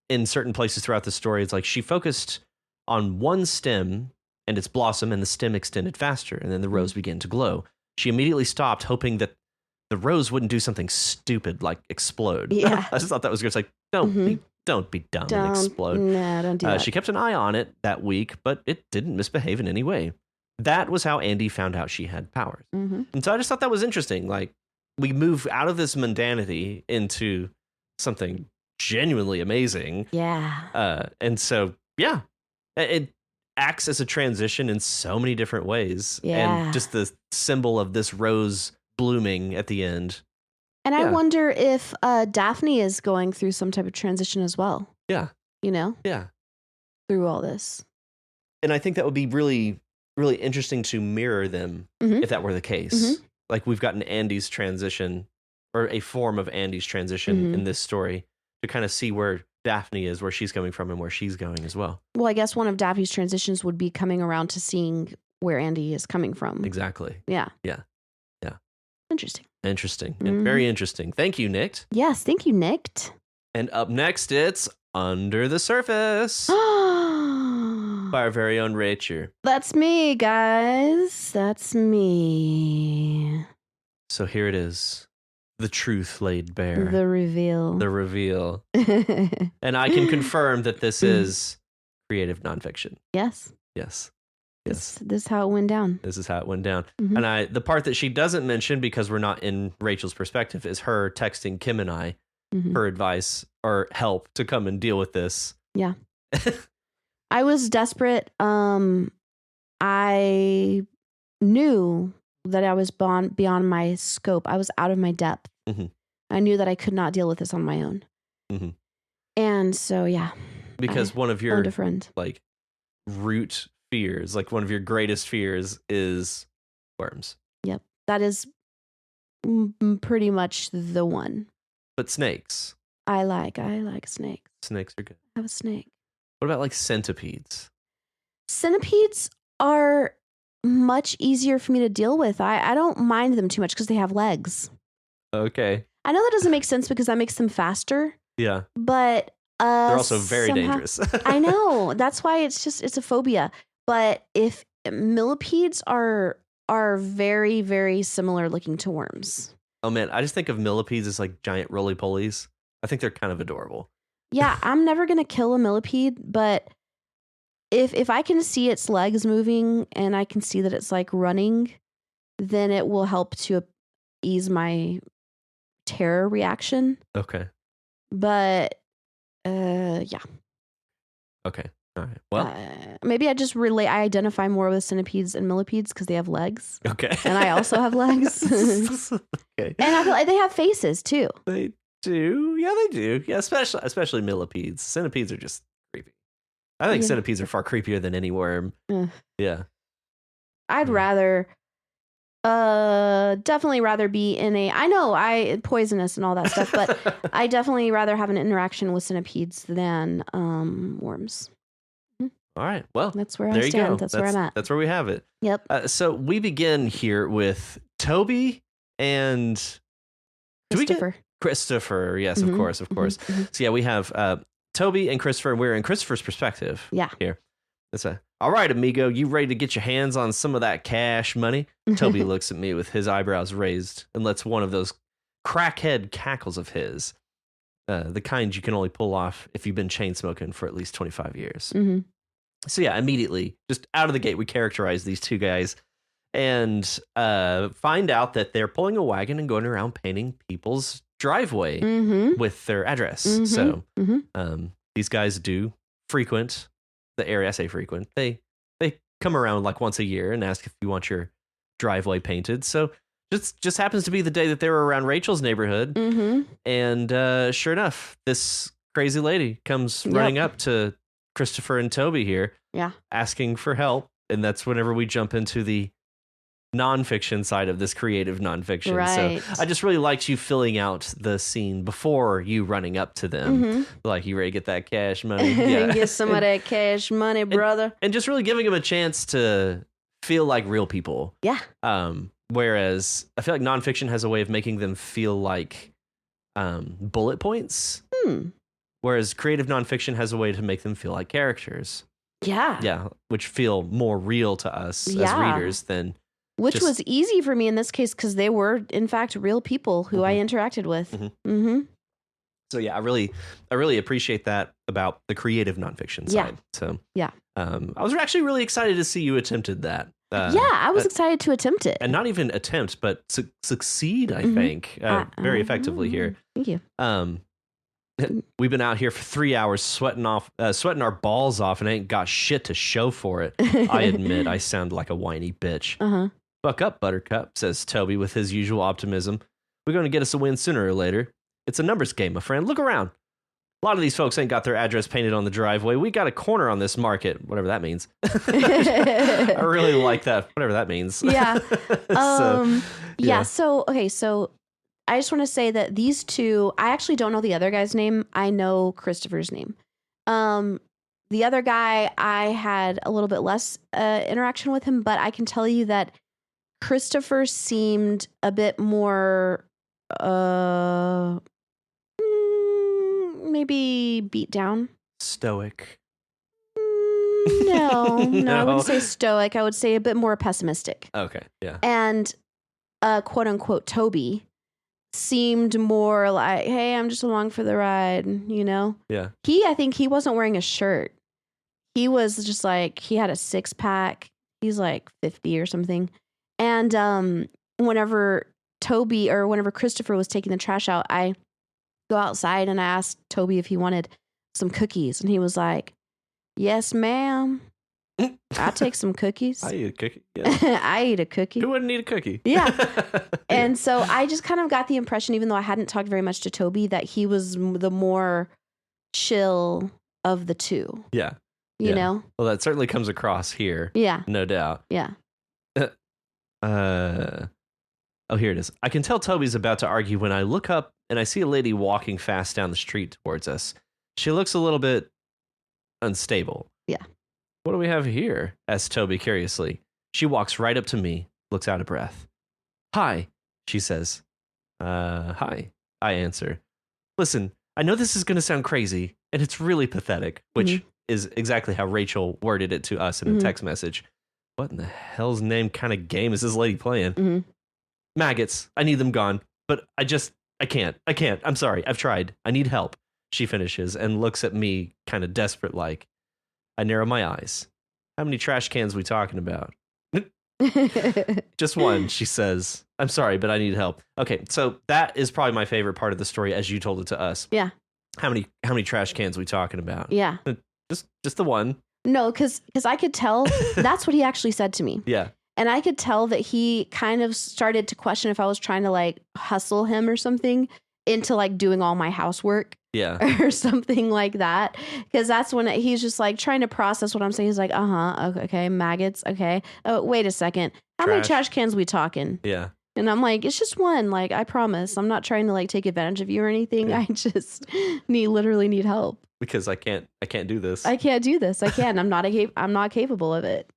in certain places throughout the story. It's like she focused on one stem and its blossom, and the stem extended faster, and then the rose began to glow. She immediately stopped, hoping that the rose wouldn't do something stupid like explode. Yeah. I just thought that was good. It's like, don't be dumb and explode. No, don't do that. She kept an eye on it that week, but it didn't misbehave in any way. That was how Andy found out she had powers. Mm-hmm. And so I just thought that was interesting. Like, we move out of this mundanity into something genuinely amazing. Yeah. And so, yeah, it acts as a transition in so many different ways. Yeah. And just the symbol of this rose blooming at the end. And I wonder if Daphne is going through some type of transition as well. Yeah. You know? Yeah. Through all this. And I think that would be really, really interesting to mirror them if that were the case. Mm-hmm. Like, we've gotten Andy's transition, or a form of Andy's transition in this story, to kind of see where Daphne is, where she's coming from, and where she's going as well. Well, I guess one of Daphne's transitions would be coming around to seeing where Andy is coming from. Exactly. Yeah. Yeah. Yeah. Interesting. And very interesting. Thank you, Nick. Yes, thank you, Nick. And up next, it's Under the Surface by our very own Rachel. That's me, guys. That's me. So here it is. The truth laid bare. The reveal. The reveal. And I can confirm that this is creative nonfiction. Yes. Yes. This is how it went down. This is how it went down. And the part that she doesn't mention, because we're not in Rachel's perspective, is her texting Kim and I her advice or help to come and deal with this. Yeah. I was desperate. I knew that I was beyond my scope. I was out of my depth. I knew that I could not deal with this on my own. And so, yeah. Because one of your friend. like root fears, like one of your greatest fears, is worms. Yep. That is pretty much the one. But snakes. I like snakes. Snakes are good. I have a snake. What about like centipedes? Centipedes are much easier for me to deal with. I don't mind them too much because they have legs. Okay. I know that doesn't make sense because that makes them faster. Yeah. But they're also very dangerous. I know. That's why it's a phobia. But if millipedes are very, very similar looking to worms. Oh man, I just think of millipedes as like giant roly-polies. I think they're kind of adorable. Yeah, I'm never gonna kill a millipede, but if I can see its legs moving and I can see that it's like running, then it will help to ease my terror reaction. Okay. But yeah. Okay. All right. Well, maybe I identify more with centipedes and millipedes because they have legs. Okay. And I also have legs. Okay. And I feel like they have faces too. They do. Yeah, they do. Yeah, especially millipedes. Centipedes are just creepy. I think centipedes are far creepier than any worm. Yeah. I'd rather definitely rather be in poisonous and all that stuff, but I definitely rather have an interaction with centipedes than worms. All right. Well, that's where I stand. That's where I'm at. That's where we have it. Yep. So we begin here with Toby and Christopher. Yes, of course. So yeah, we have Toby and Christopher. We're in Christopher's perspective. Yeah. Here. All right, amigo, you ready to get your hands on some of that cash money? Toby looks at me with his eyebrows raised and lets one of those crackhead cackles of his, the kind you can only pull off if you've been chain smoking for at least 25 years. So yeah, immediately, just out of the gate, we characterize these two guys and find out that they're pulling a wagon and going around painting people's driveway with their address. So these guys do frequent the area. I say frequent. They come around like once a year and ask if you want your driveway painted. So just happens to be the day that they were around Rachel's neighborhood. And sure enough, this crazy lady comes running up to Christopher and Toby here, asking for help. And that's whenever we jump into the nonfiction side of this creative nonfiction. Right. So I just really liked you filling out the scene before you running up to them. Like, you ready to get that cash money? Yeah. Get some of that cash money, brother. And just really giving them a chance to feel like real people. Yeah. Whereas I feel like nonfiction has a way of making them feel like bullet points. Whereas creative nonfiction has a way to make them feel like characters. Yeah. Yeah, which feel more real to us as readers than... Which was easy for me in this case because they were, in fact, real people who I interacted with. So yeah, I really appreciate that about the creative nonfiction side. So yeah, I was actually really excited to see you attempted that. I was excited to attempt it, and not even attempt, but succeed. I think very effectively here. Thank you. We've been out here for 3 hours sweating our balls off, and ain't got shit to show for it. I admit I sound like a whiny bitch. Buck up, Buttercup, says Toby with his usual optimism. We're going to get us a win sooner or later. It's a numbers game, my friend. Look around. A lot of these folks ain't got their address painted on the driveway. We got a corner on this market, whatever that means. I really like that, whatever that means. Yeah. So I just want to say that these two, I actually don't know the other guy's name. I know Christopher's name. The other guy, I had a little bit less interaction with him, but I can tell you that Christopher seemed a bit more... maybe beat down. Stoic. No, I wouldn't say stoic. I would say a bit more pessimistic. Okay, yeah. And quote unquote Toby seemed more like, hey, I'm just along for the ride, you know? Yeah. I think he wasn't wearing a shirt. He was just like, he had a 6-pack. He's like 50 or something. And whenever Christopher was taking the trash out, I go outside and I asked Toby if he wanted some cookies. And he was like, yes, ma'am. I'll take some cookies. I eat a cookie. Yeah. I eat a cookie. Who wouldn't eat a cookie? Yeah. And so I just kind of got the impression, even though I hadn't talked very much to Toby, that he was the more chill of the two. Yeah. You know? Well, that certainly comes across here. Yeah. No doubt. Yeah. Oh, here it is. I can tell Toby's about to argue when I look up and I see a lady walking fast down the street towards us. She looks a little bit unstable. Yeah. What do we have here? Asks Toby curiously. She walks right up to me, looks out of breath. Hi, she says. Hi, I answer. Listen, I know this is going to sound crazy, and it's really pathetic, which is exactly how Rachel worded it to us in a text message. What in the hell's name kind of game is this lady playing? Maggots. I need them gone. But I can't. I'm sorry. I've tried. I need help. She finishes and looks at me kind of desperate like. I narrow my eyes. How many trash cans we talking about? Just one, she says. I'm sorry, but I need help. Okay, so that is probably my favorite part of the story as you told it to us. Yeah. How many trash cans we talking about? Yeah. Just the one. No, because I could tell that's what he actually said to me. Yeah. And I could tell that he kind of started to question if I was trying to like hustle him or something into like doing all my housework. Yeah. Or something like that. Because that's when he's just like trying to process what I'm saying. He's like, okay, maggots. Okay. Oh, wait a second. How many trash cans we talking? Yeah. And I'm like, it's just one. Like, I promise. I'm not trying to like take advantage of you or anything. Yeah. I just literally need help. Because I can't do this. I can't do this. I can't. I'm not capable of it.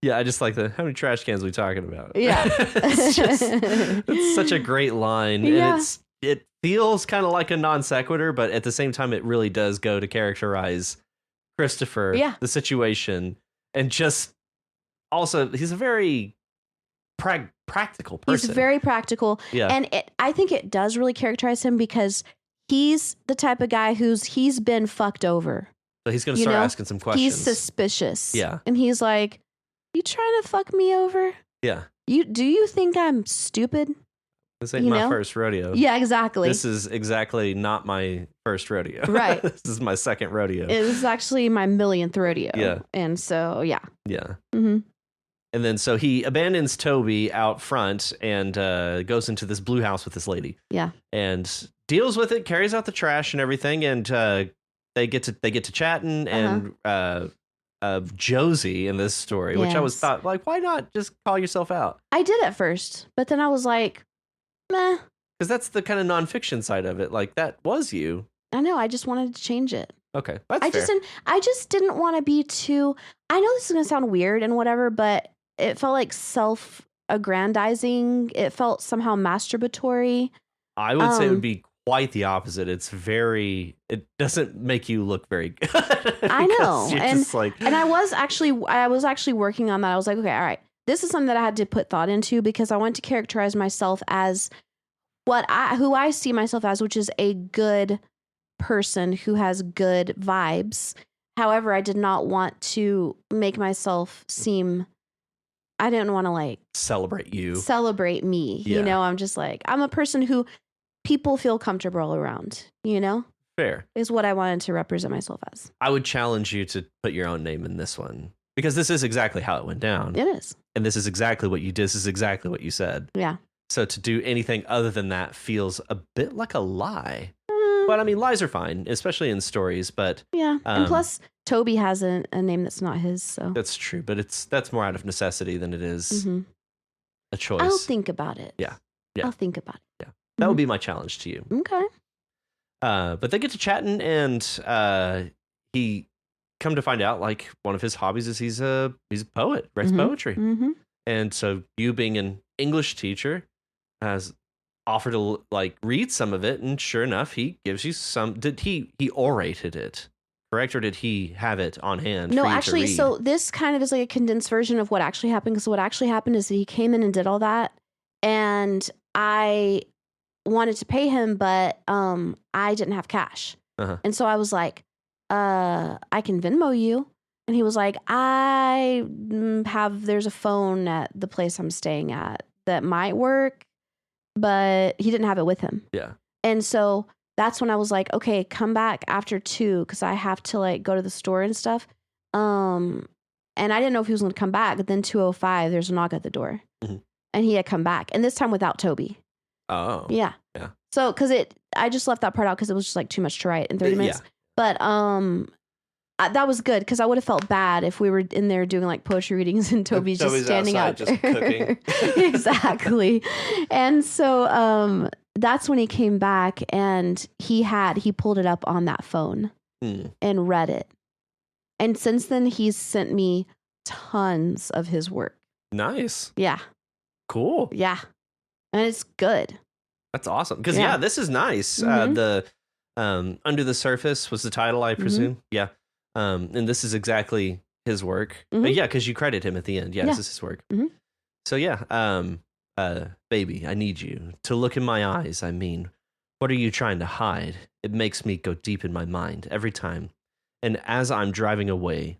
Yeah, I just like how many trash cans we talking about? Yeah. It's such a great line. Yeah. And it feels kind of like a non sequitur, but at the same time, it really does go to characterize Christopher, the situation, and just also, he's a very practical person. He's very practical. Yeah. And I think it does really characterize him because he's the type of guy he's been fucked over. So he's going to start asking some questions. He's suspicious. Yeah. And he's like, you trying to fuck me over? Yeah. Do you think I'm stupid? This ain't my first rodeo. Yeah, exactly. This is exactly not my first rodeo. Right. This is my second rodeo. This is actually my millionth rodeo. Yeah. And so, yeah. Yeah. Mm-hmm. And then so he abandons Toby out front and goes into this blue house with this lady. Yeah. And deals with it, carries out the trash and everything, and they get to chatting, and of Josie in this story, which I was thought, like, why not just call yourself out? I did at first, but then I was like, meh. Because that's the kind of nonfiction side of it. Like, that was you. I know. I just wanted to change it. Okay, that's fair. I just didn't want to be too. I know this is gonna sound weird and whatever, but it felt like self-aggrandizing. It felt somehow masturbatory. I would say it would be quite the opposite. It doesn't make you look very good. I know, and I was actually working on that. I was like, okay, all right, this is something that I had to put thought into because I want to characterize myself as who I see myself as, which is a good person who has good vibes. However, I did not want to make myself seem, I didn't want to like celebrate me. Yeah. You know, I'm just like, I'm a person who people feel comfortable around, you know? Fair. Is what I wanted to represent myself as. I would challenge you to put your own name in this one because this is exactly how it went down. It is. And this is exactly what you did. This is exactly what you said. Yeah. So to do anything other than that feels a bit like a lie. But I mean, lies are fine, especially in stories. But yeah, and plus Toby has a name that's not his. So that's true, but that's more out of necessity than it is a choice. I'll think about it. Yeah. I'll think about it. Yeah, that would be my challenge to you. Okay. But they get to chatting, and he come to find out, like one of his hobbies is he's a poet, writes poetry, and so you being an English teacher has offered to like read some of it, and sure enough, he gives you some. Did he orated it, correct, or did he have it on hand? No, actually, so this kind of is like a condensed version of what actually happened. Because what actually happened is that he came in and did all that, and I wanted to pay him, but I didn't have cash, and so I was like, I can Venmo you, and he was like, there's a phone at the place I'm staying at that might work. But he didn't have it with him. Yeah. And so that's when I was like, okay, come back after 2 because I have to like go to the store and stuff. And I didn't know if he was going to come back. But then 2:05, there's a knock at the door. And he had come back. And this time without Toby. Oh. Yeah. Yeah. So I just left that part out because it was just like too much to write in 30 minutes. Yeah. But that was good because I would have felt bad if we were in there doing like poetry readings and Toby's just standing out just cooking. Exactly. And so that's when he came back and he pulled it up on that phone and read it. And since then he's sent me tons of his work. Nice. Yeah. Cool. Yeah. And it's good. That's awesome. Because this is nice. The Under the Surface was the title, I presume. Yeah. And this is exactly his work. But yeah, because you credit him at the end. Yeah, this is his work. So yeah, baby, I need you to look in my eyes. I mean, what are you trying to hide? It makes me go deep in my mind every time. And as I'm driving away,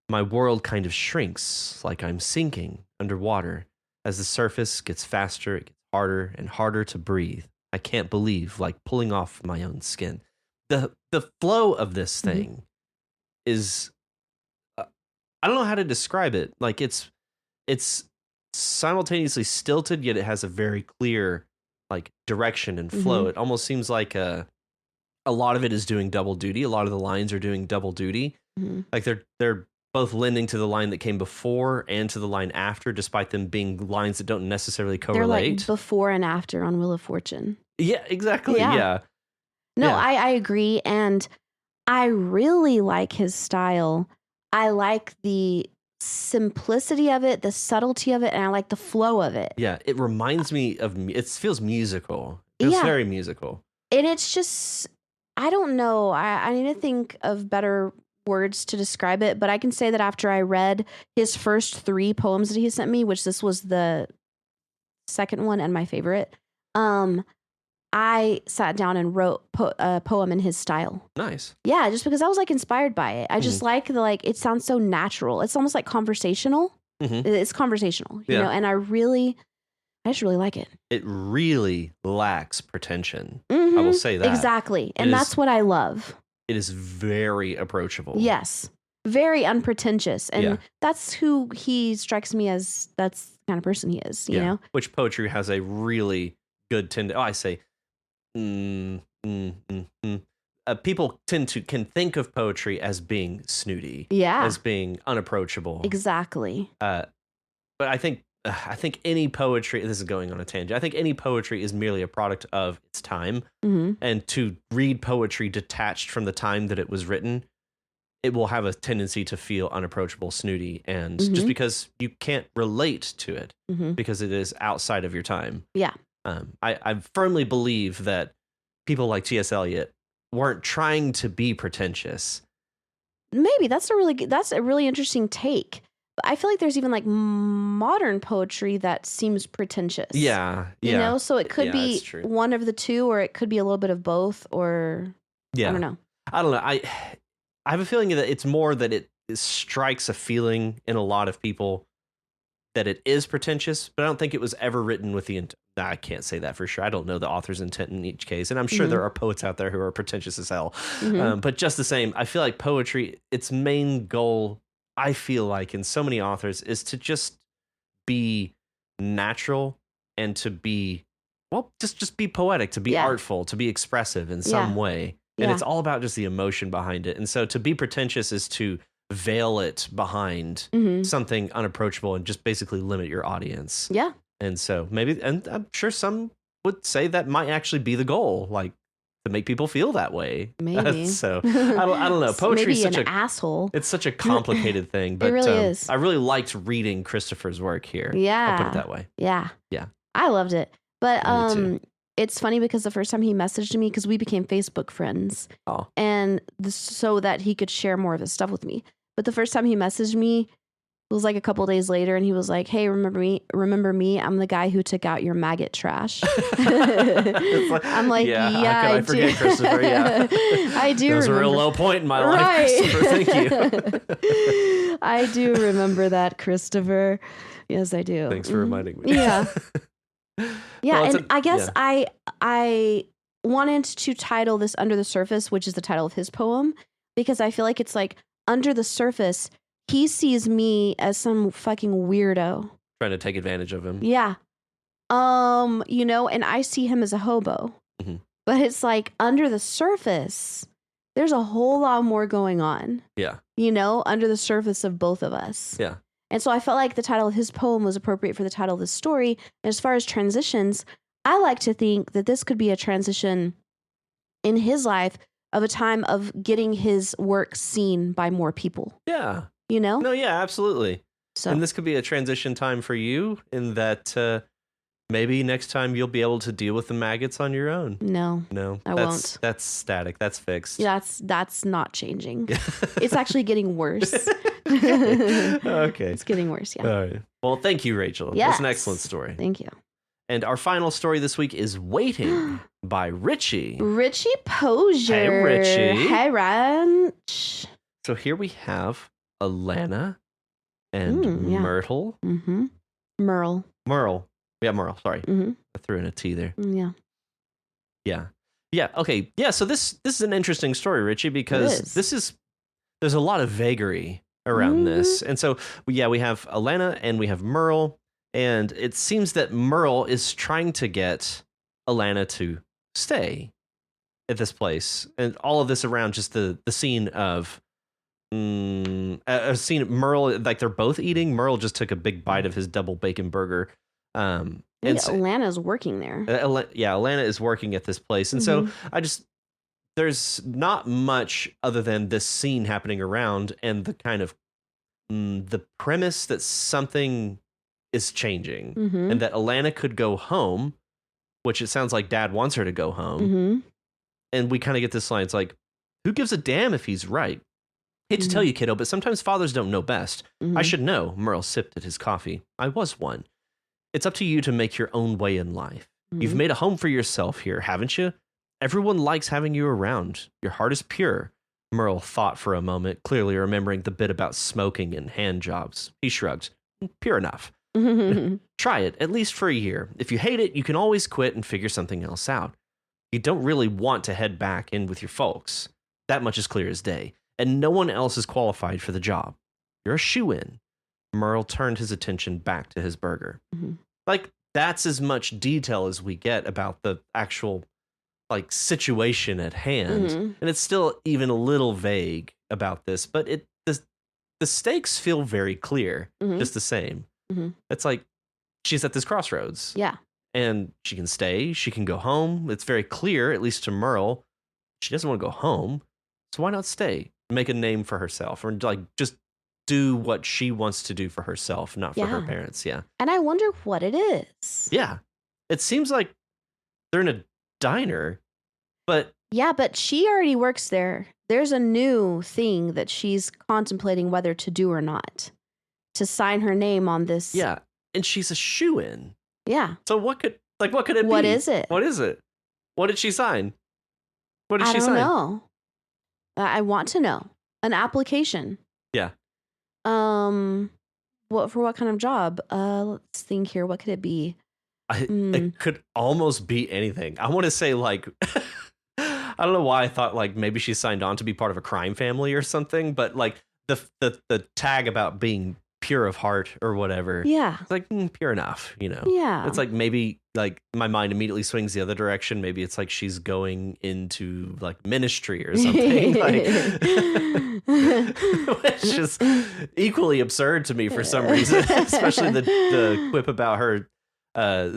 my world kind of shrinks like I'm sinking underwater. As the surface gets faster, it gets harder and harder to breathe. I can't believe, like pulling off my own skin. The flow of this thing is I don't know how to describe it. Like it's simultaneously stilted, yet it has a very clear like direction and flow. It almost seems like a lot of it is doing double duty. A lot of the lines are doing double duty. Like they're both lending to the line that came before and to the line after, despite them being lines that don't necessarily correlate. They're like before and after on Wheel of Fortune. Yeah, exactly. Yeah. No, I agree. And I really like his style. I like the simplicity of it, the subtlety of it, and I like the flow of it. Yeah, it reminds me of, it feels musical. It feels very musical. And it's just, I don't know. I need to think of better words to describe it, but I can say that after I read his first 3 poems that he sent me, which this was the second one and my favorite, I sat down and wrote a poem in his style. Nice. Yeah, just because I was like inspired by it. I just like it sounds so natural. It's almost like conversational. It's conversational, you know, and I just really like it. It really lacks pretension. I will say that. Exactly. And that's what I love. It is very approachable. Yes. Very unpretentious. And that's who he strikes me as. That's the kind of person he is, you know? Which poetry has a really good tendency. people can think of poetry as being snooty, Yeah. as being unapproachable. Exactly. But I think any poetry, this is going on a tangent, I think any poetry is merely a product of its time. Mm-hmm. And to read poetry detached from the time that it was written, it will have a tendency to feel unapproachable, snooty, and just because you can't relate to it because it is outside of your time. Yeah. I firmly believe that people like T.S. Eliot weren't trying to be pretentious. Maybe that's a really interesting take. But I feel like there's even like modern poetry that seems pretentious. Yeah. You know, so it could be true. one of the two, or it could be a little bit of both, or I don't know. I have a feeling that it's more that it strikes a feeling in a lot of people that it is pretentious, but I don't think it was ever written with the intent. I can't say that for sure. I don't know the author's intent in each case. And I'm sure there are poets out there who are pretentious as hell. But just the same, I feel like poetry, its main goal, I feel like in so many authors, is to just be natural and to be, well, just be poetic, to be artful, to be expressive in some way. And it's all about just the emotion behind it. And so to be pretentious is to veil it behind something unapproachable and just basically limit your audience. Yeah. And so maybe, and I'm sure some would say that might actually be the goal, like to make people feel that way. Maybe. So I don't know. Poetry is such an asshole. It's such a complicated thing, but it really is. I really liked reading Christopher's work here. Yeah. I'll put it that way. Yeah. Yeah. I loved it. But Yeah, me too. it's funny because the first time he messaged me, because we became Facebook friends, and so that he could share more of his stuff with me. But the first time he messaged me, it was like a couple days later, and he was like, "Hey, remember me? I'm the guy who took out your maggot trash." I'm like, yeah, how could I forget, Christopher? Yeah, I do. That was a real low point in my life, Christopher. Thank you. I do remember that, Christopher. Yes, I do. Thanks for reminding me. Yeah. Yeah, Well, and I guess I wanted to title this Under the Surface, which is the title of his poem, because I feel like it's like under the surface, he sees me as some fucking weirdo. Trying to take advantage of him. Yeah. You know, and I see him as a hobo. But it's like under the surface, there's a whole lot more going on. Yeah. You know, under the surface of both of us. Yeah. And so I felt like the title of his poem was appropriate for the title of the story. And as far as transitions, I like to think that this could be a transition in his life of a time of getting his work seen by more people. Yeah. You know? No, yeah, absolutely. So, and this could be a transition time for you in that maybe next time you'll be able to deal with the maggots on your own. No, I won't. That's static. That's fixed. Yeah, that's not changing. It's actually getting worse. Okay. It's getting worse, yeah. All right. Well, thank you, Rachel. Yes. That's an excellent story. Thank you. And our final story this week is Waiting by Richie. Richie Posier. Hey, Richie. Hey, Ranch. So here we have Alana and Myrtle. Merle. Yeah, Merle. Sorry. I threw in a T there. Yeah. Yeah. Okay. Yeah. So this is an interesting story, Richie, because there's a lot of vagary around this. And so, we have Alana and we have Merle. And it seems that Merle is trying to get Alana to stay at this place. And all of this around just the scene of a scene of Merle, like they're both eating. Merle just took a big bite of his double bacon burger. And Alana's working there. Alana is working at this place. And so there's not much other than this scene happening around and the kind of the premise that something is changing and that Alana could go home, which it sounds like Dad wants her to go home. And we kind of get this line. It's like, who gives a damn if he's right? Hate to tell you, kiddo, but sometimes fathers don't know best. I should know. Merle sipped at his coffee. I was one. It's up to you to make your own way in life. You've made a home for yourself here, haven't you? Everyone likes having you around. Your heart is pure. Merle thought for a moment, clearly remembering the bit about smoking and hand jobs. He shrugged. Pure enough. Try it, at least for a year. If you hate it, you can always quit and figure something else out. You don't really want to head back in with your folks. That much is clear as day. And no one else is qualified for the job. You're a shoo-in. Merle turned his attention back to his burger. Like, that's as much detail as we get about the actual like situation at hand, Mm-hmm. and it's still even a little vague about this, but the stakes feel very clear, Mm-hmm. just the same. Mm-hmm. It's like she's at this crossroads. Yeah. And she can stay, she can go home. It's very clear, at least to Merle, she doesn't want to go home. So why not stay? Make a name for herself, or like just do what she wants to do for herself, not for her parents. Yeah. And I wonder what it is. Yeah. It seems like they're in a diner, but yeah, but she already works there. There's a new thing that she's contemplating whether to do or not, to sign her name on this. Yeah. And she's a shoo-in. Yeah. So what could it be? What is it? What is it? What did she sign? What did I she don't sign? know. I want to know. An application. Yeah. What kind of job? Let's think here. What could it be? It could almost be anything. I want to say like I don't know why I thought like maybe she signed on to be part of a crime family or something, but like the tag about being pure of heart or whatever. Yeah. It's like pure enough, you know. Yeah. It's like maybe like my mind immediately swings the other direction. Maybe it's like she's going into like ministry or something. Like, which is equally absurd to me for some reason, especially the quip about her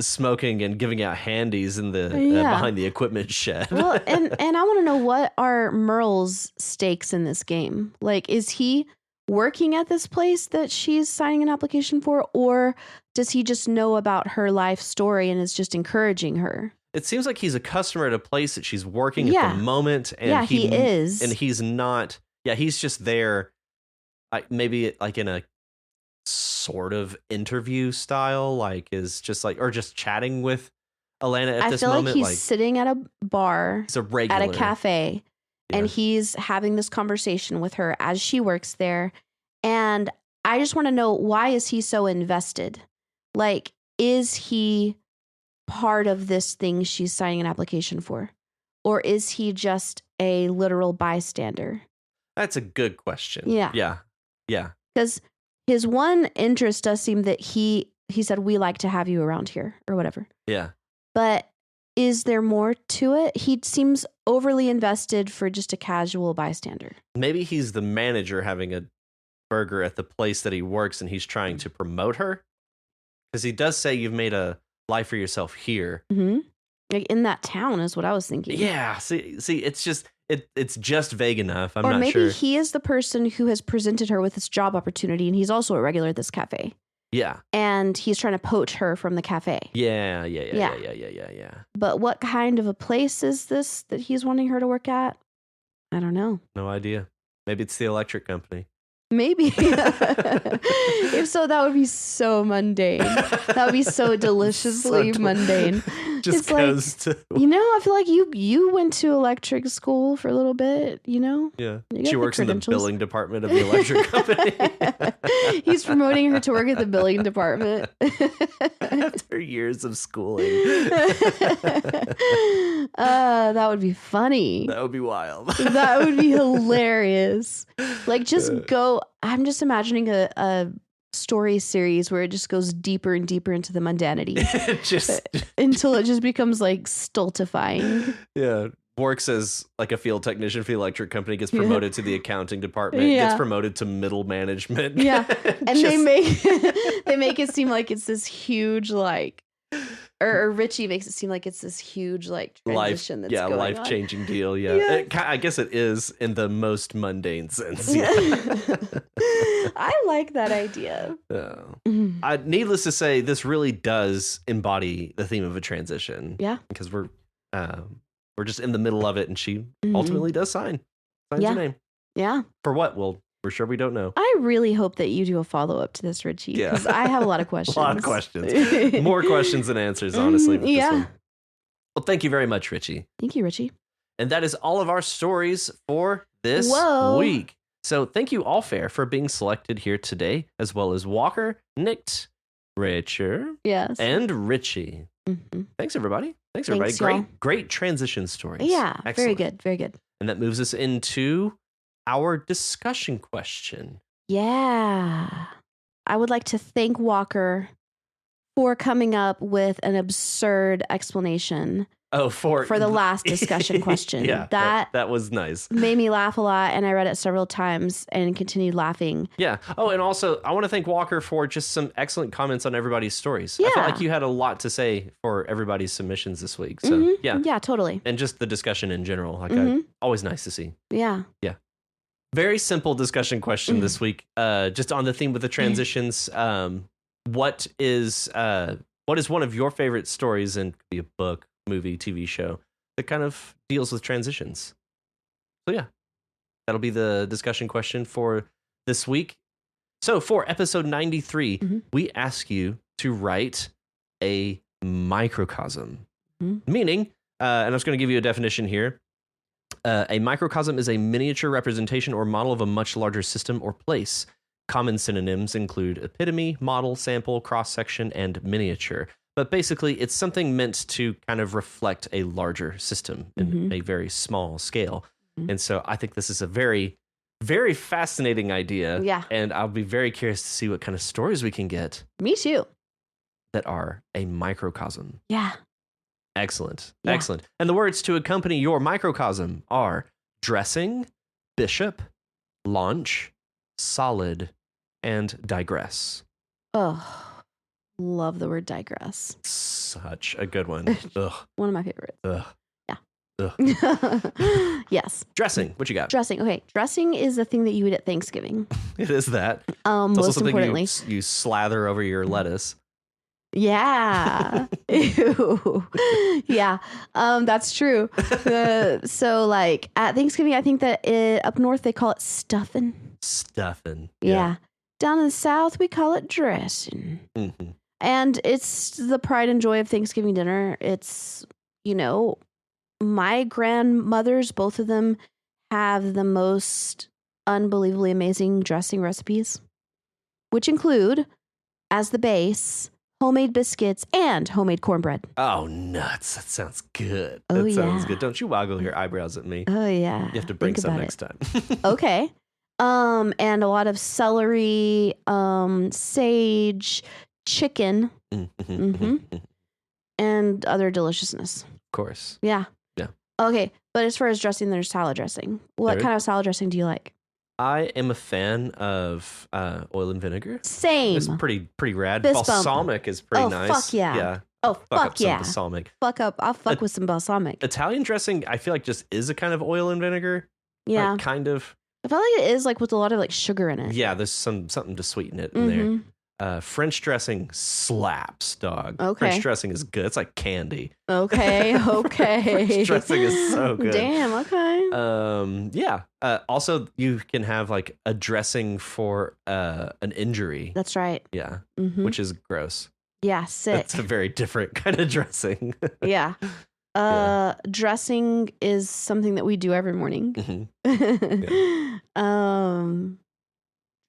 smoking and giving out handies in the behind the equipment shed. Well, and I want to know, what are Merle's stakes in this game? Like, is he working at this place that she's signing an application for, or does he just know about her life story and is just encouraging her? It seems like he's a customer at a place that she's working at the moment, and he is, and he's not. Yeah, he's just there, maybe like in a sort of interview style, like is just like, or just chatting with Alana at this moment. I feel like he's sitting at a bar, he's a regular at a cafe. And he's having this conversation with her as she works there. And I just want to know, why is he so invested? Like, is he part of this thing she's signing an application for? Or is he just a literal bystander? That's a good question. Yeah. Yeah. Yeah. Because his one interest does seem that he said, we like to have you around here or whatever. Yeah. But is there more to it? He seems overly invested for just a casual bystander. Maybe he's the manager having a burger at the place that he works, and he's trying to promote her. Because he does say you've made a life for yourself here. Mm-hmm. Like in that town is what I was thinking. Yeah. See, it's just it's just vague enough. I'm or not maybe sure. He is the person who has presented her with this job opportunity, and he's also a regular at this cafe. Yeah. And he's trying to poach her from the cafe. Yeah. But what kind of a place is this that he's wanting her to work at? I don't know. No idea. Maybe it's the electric company. Maybe. If so, that would be so mundane. That would be so deliciously mundane. Just it's goes like, to... You know, I feel like you went to electric school for a little bit, you know? Yeah. She works in the billing department of the electric company. He's promoting her to work at the billing department. After years of schooling. That would be funny. That would be wild. That would be hilarious. Like, just go. I'm just imagining a story series where it just goes deeper and deeper into the mundanity. Until it just becomes like stultifying. Yeah. Works as like a field technician for the electric company, gets promoted to the accounting department, gets promoted to middle management. Yeah. And they make it seem like it's this huge like, or Richie makes it seem like it's this huge like transition that's going on. Life-changing deal. Yeah. I guess it is in the most mundane sense. Yeah. I like that idea. Needless to say, this really does embody the theme of a transition. Yeah. Because we're just in the middle of it, and she ultimately does signs her name. Yeah. For what? Well, we're sure we don't know. I really hope that you do a follow-up to this, Richie, because I have a lot of questions. A lot of questions. More questions than answers, honestly. With this one. Well, thank you very much, Richie. Thank you, Richie. And that is all of our stories for this week. So thank you, Allfair, for being selected here today, as well as Walker, Nick, Richard, and Richie. Mm-hmm. Thanks, everybody. Thanks, everybody. Great transition stories. Yeah, excellent. Very good. Very good. And that moves us into our discussion question. Yeah. I would like to thank Walker for coming up with an absurd explanation Oh, for the last discussion question. Yeah, that was nice. Made me laugh a lot, and I read it several times and continued laughing. Yeah. Oh, and also I want to thank Walker for just some excellent comments on everybody's stories. Yeah. I felt like you had a lot to say for everybody's submissions this week. So Yeah, totally. And just the discussion in general. Like always nice to see. Yeah. Yeah. Very simple discussion question this week. Just on the theme with the transitions. What is one of your favorite stories, and could be a book, movie, TV show, that kind of deals with transitions? So yeah, that'll be the discussion question for this week. So for episode 93, we ask you to write a microcosm, meaning, and I was going to give you a definition here. A microcosm is a miniature representation or model of a much larger system or place. Common synonyms include epitome, model, sample, cross-section, and miniature. But basically, it's something meant to kind of reflect a larger system in a very small scale. And so I think this is a very, very fascinating idea. Yeah. And I'll be very curious to see what kind of stories we can get. Me too. That are a microcosm. Yeah. Excellent. Yeah. Excellent. And the words to accompany your microcosm are dressing, bishop, launch, solid, and digress. Oh. Love the word digress. Such a good one. Ugh. One of my favorites. Ugh. Yeah. Ugh. Yes. Dressing. What you got? Dressing. Okay. Dressing is the thing that you eat at Thanksgiving. It is that. It's Most also something importantly. you slather over your lettuce. Yeah. Ew. Yeah. That's true. So like at Thanksgiving, I think that up north they call it stuffing. Stuffing. Yeah. Down in the South, we call it dressing. And it's the pride and joy of Thanksgiving dinner. It's, my grandmothers, both of them, have the most unbelievably amazing dressing recipes, which include, as the base, homemade biscuits and homemade cornbread. Oh, nuts. That sounds good. Oh, that sounds yeah. good. Don't you woggle your eyebrows at me. Oh, yeah. You have to bring some next time. Okay. And a lot of celery, sage, chicken, and other deliciousness. Of course. Yeah. Yeah. Okay. But as far as dressing, there's salad dressing. What kind of salad dressing do you like? I am a fan of oil and vinegar. Same. It's pretty rad. Fist bump. Balsamic is pretty nice. Fuck yeah. Yeah. Oh, Fuck yeah. some balsamic. Fuck up. I'll fuck with some balsamic. Italian dressing, I feel like just is a kind of oil and vinegar. Yeah. Like, kind of. I feel like it is like with a lot of like sugar in it. Yeah, there's something to sweeten it in there. French dressing slaps, dog. Okay. French dressing is good. It's like candy. Okay. French dressing is so good. Damn. Okay. Yeah. Also, you can have like a dressing for an injury. That's right. Yeah. Which is gross. Yeah. Sick. It's a very different kind of dressing. Yeah. Dressing is something that we do every morning.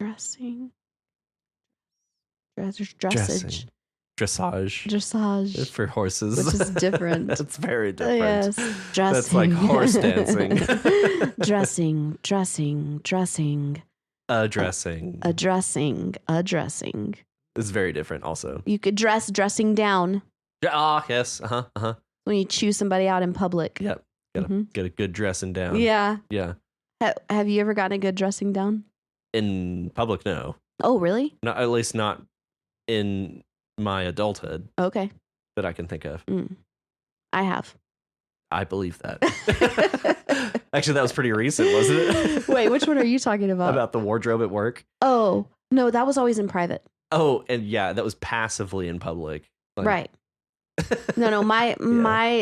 Dressing. Dressage. Dressage for horses, which is different. That's very different. Yes, dressing. That's like horse dancing. Dressing. A dressing. It's very different. Also, you could dressing down. Yes. When you chew somebody out in public. Yep. Get a good dressing down. Yeah. Yeah. Have you ever gotten a good dressing down? In public, no. Oh, really? Not, at least not in my adulthood. Okay. That I can think of. I have. I believe that. Actually, that was pretty recent, wasn't it? Wait, which one are you talking about? About the wardrobe at work? Oh, no, that was always in private. Oh, and yeah, that was passively in public. Like, right. No,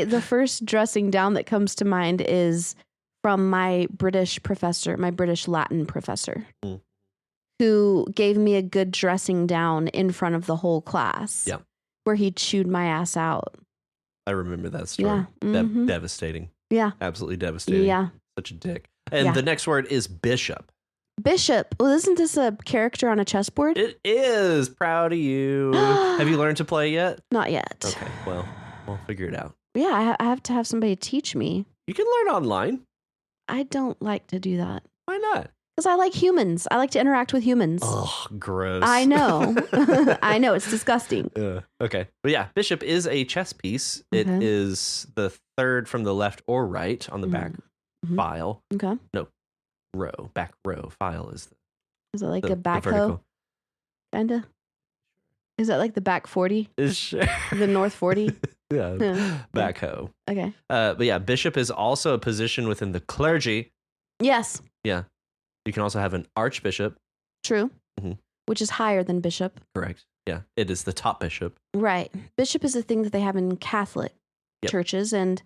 the first dressing down that comes to mind is from my British Latin professor, who gave me a good dressing down in front of the whole class. Yeah. Where he chewed my ass out. I remember that story. Yeah. Devastating. Yeah. Absolutely devastating. Yeah. Such a dick. And the next word is bishop. Bishop. Well, isn't this a character on a chessboard? It is. Proud of you. Have you learned to play yet? Not yet. Okay. Well, we'll figure it out. Yeah, I have to have somebody teach me. You can learn online. I don't like to do that. Why not? Because I like humans. I like to interact with humans. Oh, gross. I know. I know. It's disgusting. Yeah. Okay. But yeah, bishop is a chess piece. It is the third from the left or right on the back file. Okay. No, row. Back row. File is Is it like a backhoe? Kinda. Is that like the back 40? Sure. The north 40? Yeah. Backhoe. Okay. But yeah, bishop is also a position within the clergy. Yes. Yeah. You can also have an archbishop. True. Which is higher than bishop. Correct. Yeah. It is the top bishop. Right. Bishop is a thing that they have in Catholic churches, and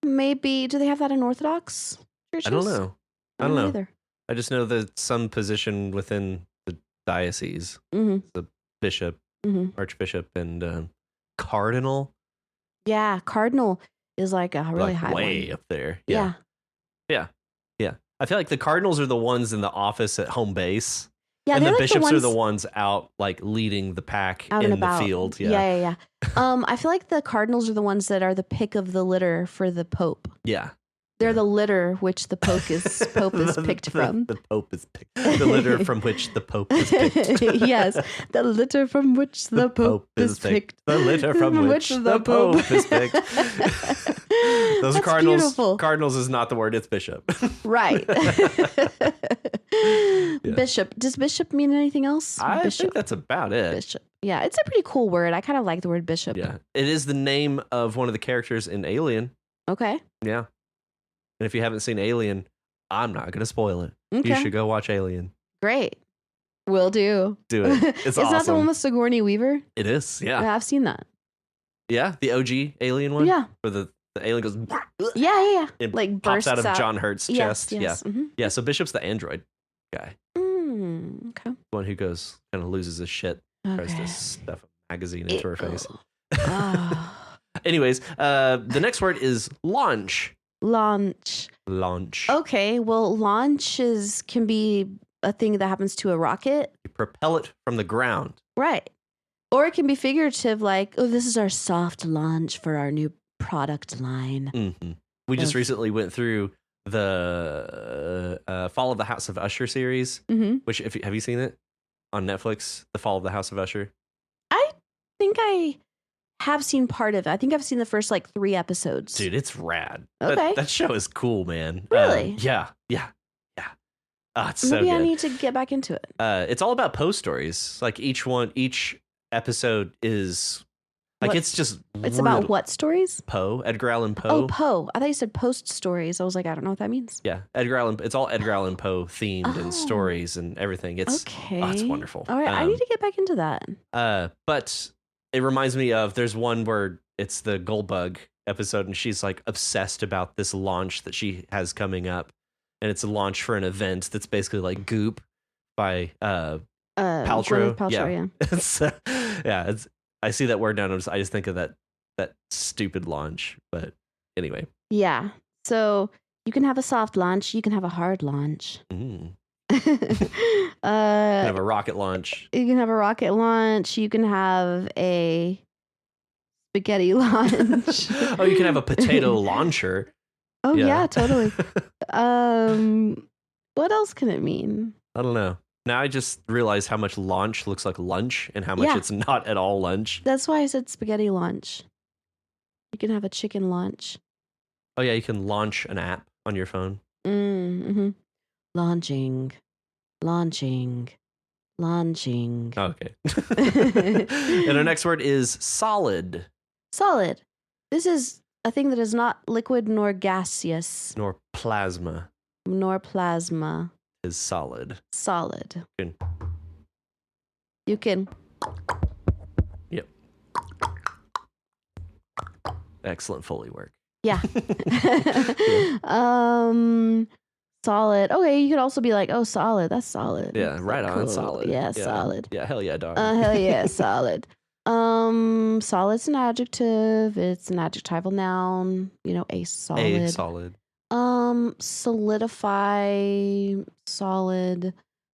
maybe, do they have that in Orthodox churches? I don't know. I don't know either. I just know that some position within the diocese, the bishop, archbishop, and cardinal. Yeah, cardinal is like a really high way one. Up there. Yeah. I feel like the cardinals are the ones in the office at home base. Yeah, and the bishops are the ones out like leading the pack in the field. Yeah. I feel like the cardinals are the ones that are the pick of the litter for the Pope. Yeah. They're the litter which the Pope is picked from. The Pope is picked. The litter from which the Pope is picked. Yes, the litter from which the Pope is picked. The litter from which the Pope is picked. Those are cardinals. Beautiful. Cardinals is not the word; it's bishop. Right. Bishop. Does bishop mean anything else? I think that's about it. Bishop. Yeah, it's a pretty cool word. I kind of like the word bishop. Yeah, it is the name of one of the characters in Alien. Okay. Yeah. And if you haven't seen Alien, I'm not going to spoil it. Okay. You should go watch Alien. Great. Will do. Do it. It's awesome. Is that the one with Sigourney Weaver? It is, yeah. I've seen that. Yeah, the OG Alien one? Yeah. Where the alien goes... Yeah. It like pops out of John Hurt's chest. Yes. Yeah. Yeah, so Bishop's the android guy. Okay. One who goes, kind of loses his shit, tries to stuff a magazine into her face. Anyways, the next word is launch. Launch. Okay, well, launches can be a thing that happens to a rocket. You propel it from the ground. Right. Or it can be figurative, like, oh, this is our soft launch for our new product line. We just recently went through the Fall of the House of Usher series, which, have you seen it on Netflix, The Fall of the House of Usher? I think I have seen part of it. I think I've seen the first 3 episodes. Dude, it's rad. Okay. That show is cool, man. Really? Yeah. It's so good. Maybe I need to get back into it. It's all about Poe stories. Like each episode is it's just it's about what stories? Poe, Edgar Allan Poe. Oh, Poe. I thought you said post stories. I was like, I don't know what that means. Yeah, it's all Edgar Allan Poe themed and stories and everything. It's it's wonderful. All right, I need to get back into that. But it reminds me of, there's one where it's the Goldbug episode and she's like obsessed about this launch that she has coming up, and it's a launch for an event that's basically like Goop by Paltrow. Yeah. So, I see that word down. I just think of that stupid launch. But anyway. Yeah. So you can have a soft launch. You can have a hard launch. You can have a rocket launch. You can have a rocket launch. You can have a spaghetti launch. Oh, you can have a potato launcher. Oh, yeah, totally. What else can it mean? I don't know. Now I just realized how much launch looks like lunch and how much it's not at all lunch. That's why I said spaghetti launch. You can have a chicken launch. Oh, yeah, you can launch an app on your phone. Launching. Okay. And our next word is solid. Solid. This is a thing that is not liquid nor gaseous. Nor plasma. Is solid. You can. Yep. Excellent Foley work. Yeah. Solid. Okay, you could also be like, oh, solid. That's solid. Yeah, right on. Cool. Solid. Yeah, solid. Yeah, hell yeah, dog. Hell yeah, solid. Solid's an adjective. It's an adjectival noun. A solid. A solid. Solidify, solid.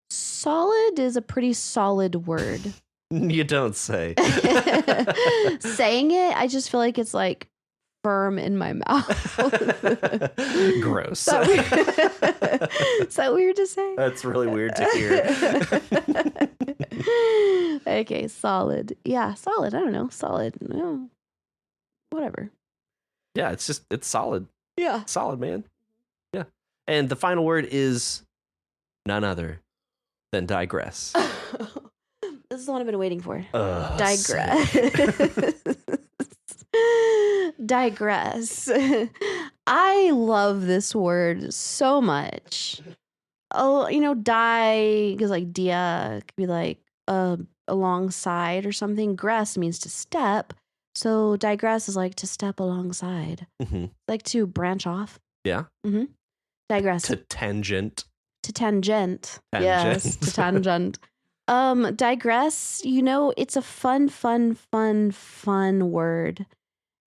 Solid is a pretty solid word. You don't say. Saying it, I just feel like it's like firm in my mouth. Gross. Is that weird to say? That's really weird to hear. Okay, solid. Yeah, solid. I don't know. Solid. No. Whatever. Yeah, it's solid. Yeah. Solid, man. Yeah. And the final word is none other than digress. This is the one I've been waiting for. Digress. Digress. I love this word so much. Oh, because like dia could be like alongside or something. Gress means to step. So digress is like to step alongside. Mm-hmm. Like to branch off. Yeah. Mm-hmm. Digress. To tangent. To tangent. Yes, to tangent. Digress, it's a fun word.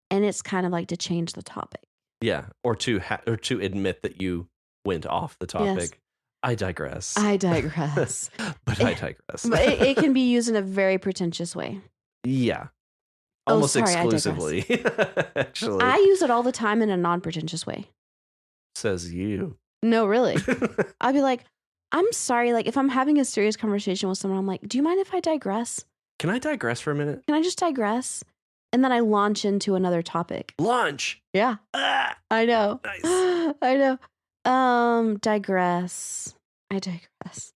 And it's kind of like to change the topic. Yeah, or to admit that you went off the topic. Yes. I digress. But I digress. But it can be used in a very pretentious way. Yeah. Almost exclusively. Actually. I use it all the time in a non-pretentious way. Says you. No, really. I'll be like, I'm sorry. Like if I'm having a serious conversation with someone, I'm like, do you mind if I digress? Can I digress for a minute? Can I just digress? And then I launch into another topic. Launch. Yeah. I know. Nice. I know. Digress. I digress.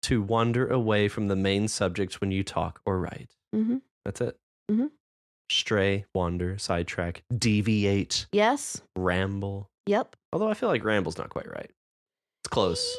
To wander away from the main subject when you talk or write. Mm-hmm. That's it. Mm-hmm. Stray, wander, sidetrack, deviate. Yes. Ramble. Yep. Although I feel like ramble's not quite right. It's close.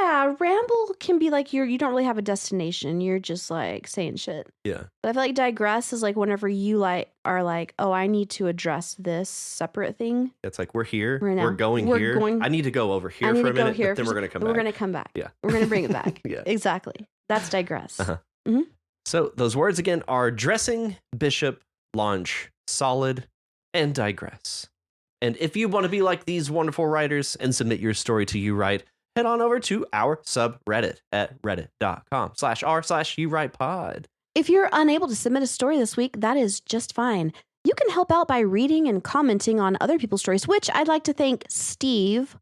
Yeah, ramble can be like you don't really have a destination. You're just like saying shit. Yeah. But I feel like digress is like whenever you are like, oh, I need to address this separate thing. It's like we're here. Right now. We're going here. I need to go over here for a minute, but then we're going to come back. We're going to come back. Yeah. We're going to bring it back. Yeah. Exactly. That's digress. Uh-huh. Mm-hmm. So those words again are dressing, bishop, launch, solid, and digress. And if you want to be like these wonderful writers and submit your story to You Write, head on over to our subreddit at reddit.com/r/YouWritePod. If you're unable to submit a story this week, that is just fine. You can help out by reading and commenting on other people's stories, which I'd like to thank Steve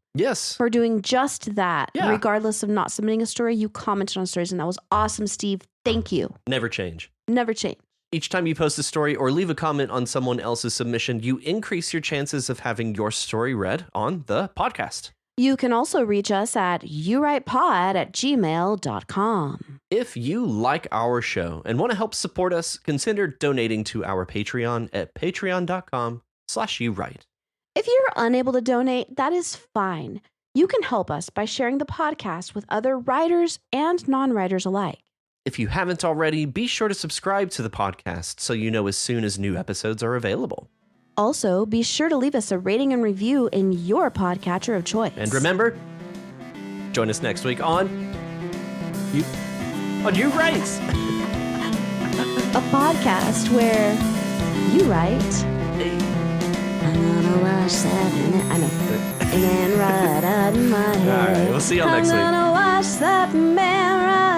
for doing just that. Yeah. Regardless of not submitting a story, you commented on stories, and that was awesome, Steve. Thank you. Never change. Never change. Each time you post a story or leave a comment on someone else's submission, you increase your chances of having your story read on the podcast. You can also reach us at youwritepod@gmail.com. If you like our show and want to help support us, consider donating to our Patreon at patreon.com/youwrite. If you're unable to donate, that is fine. You can help us by sharing the podcast with other writers and non-writers alike. If you haven't already, be sure to subscribe to the podcast so you know as soon as new episodes are available. Also, be sure to leave us a rating and review in your podcatcher of choice. And remember, join us next week on You Write. A podcast where you write. I'm gonna wash that man right out of my head. All right, we'll see y'all next week. I'm gonna wash that man right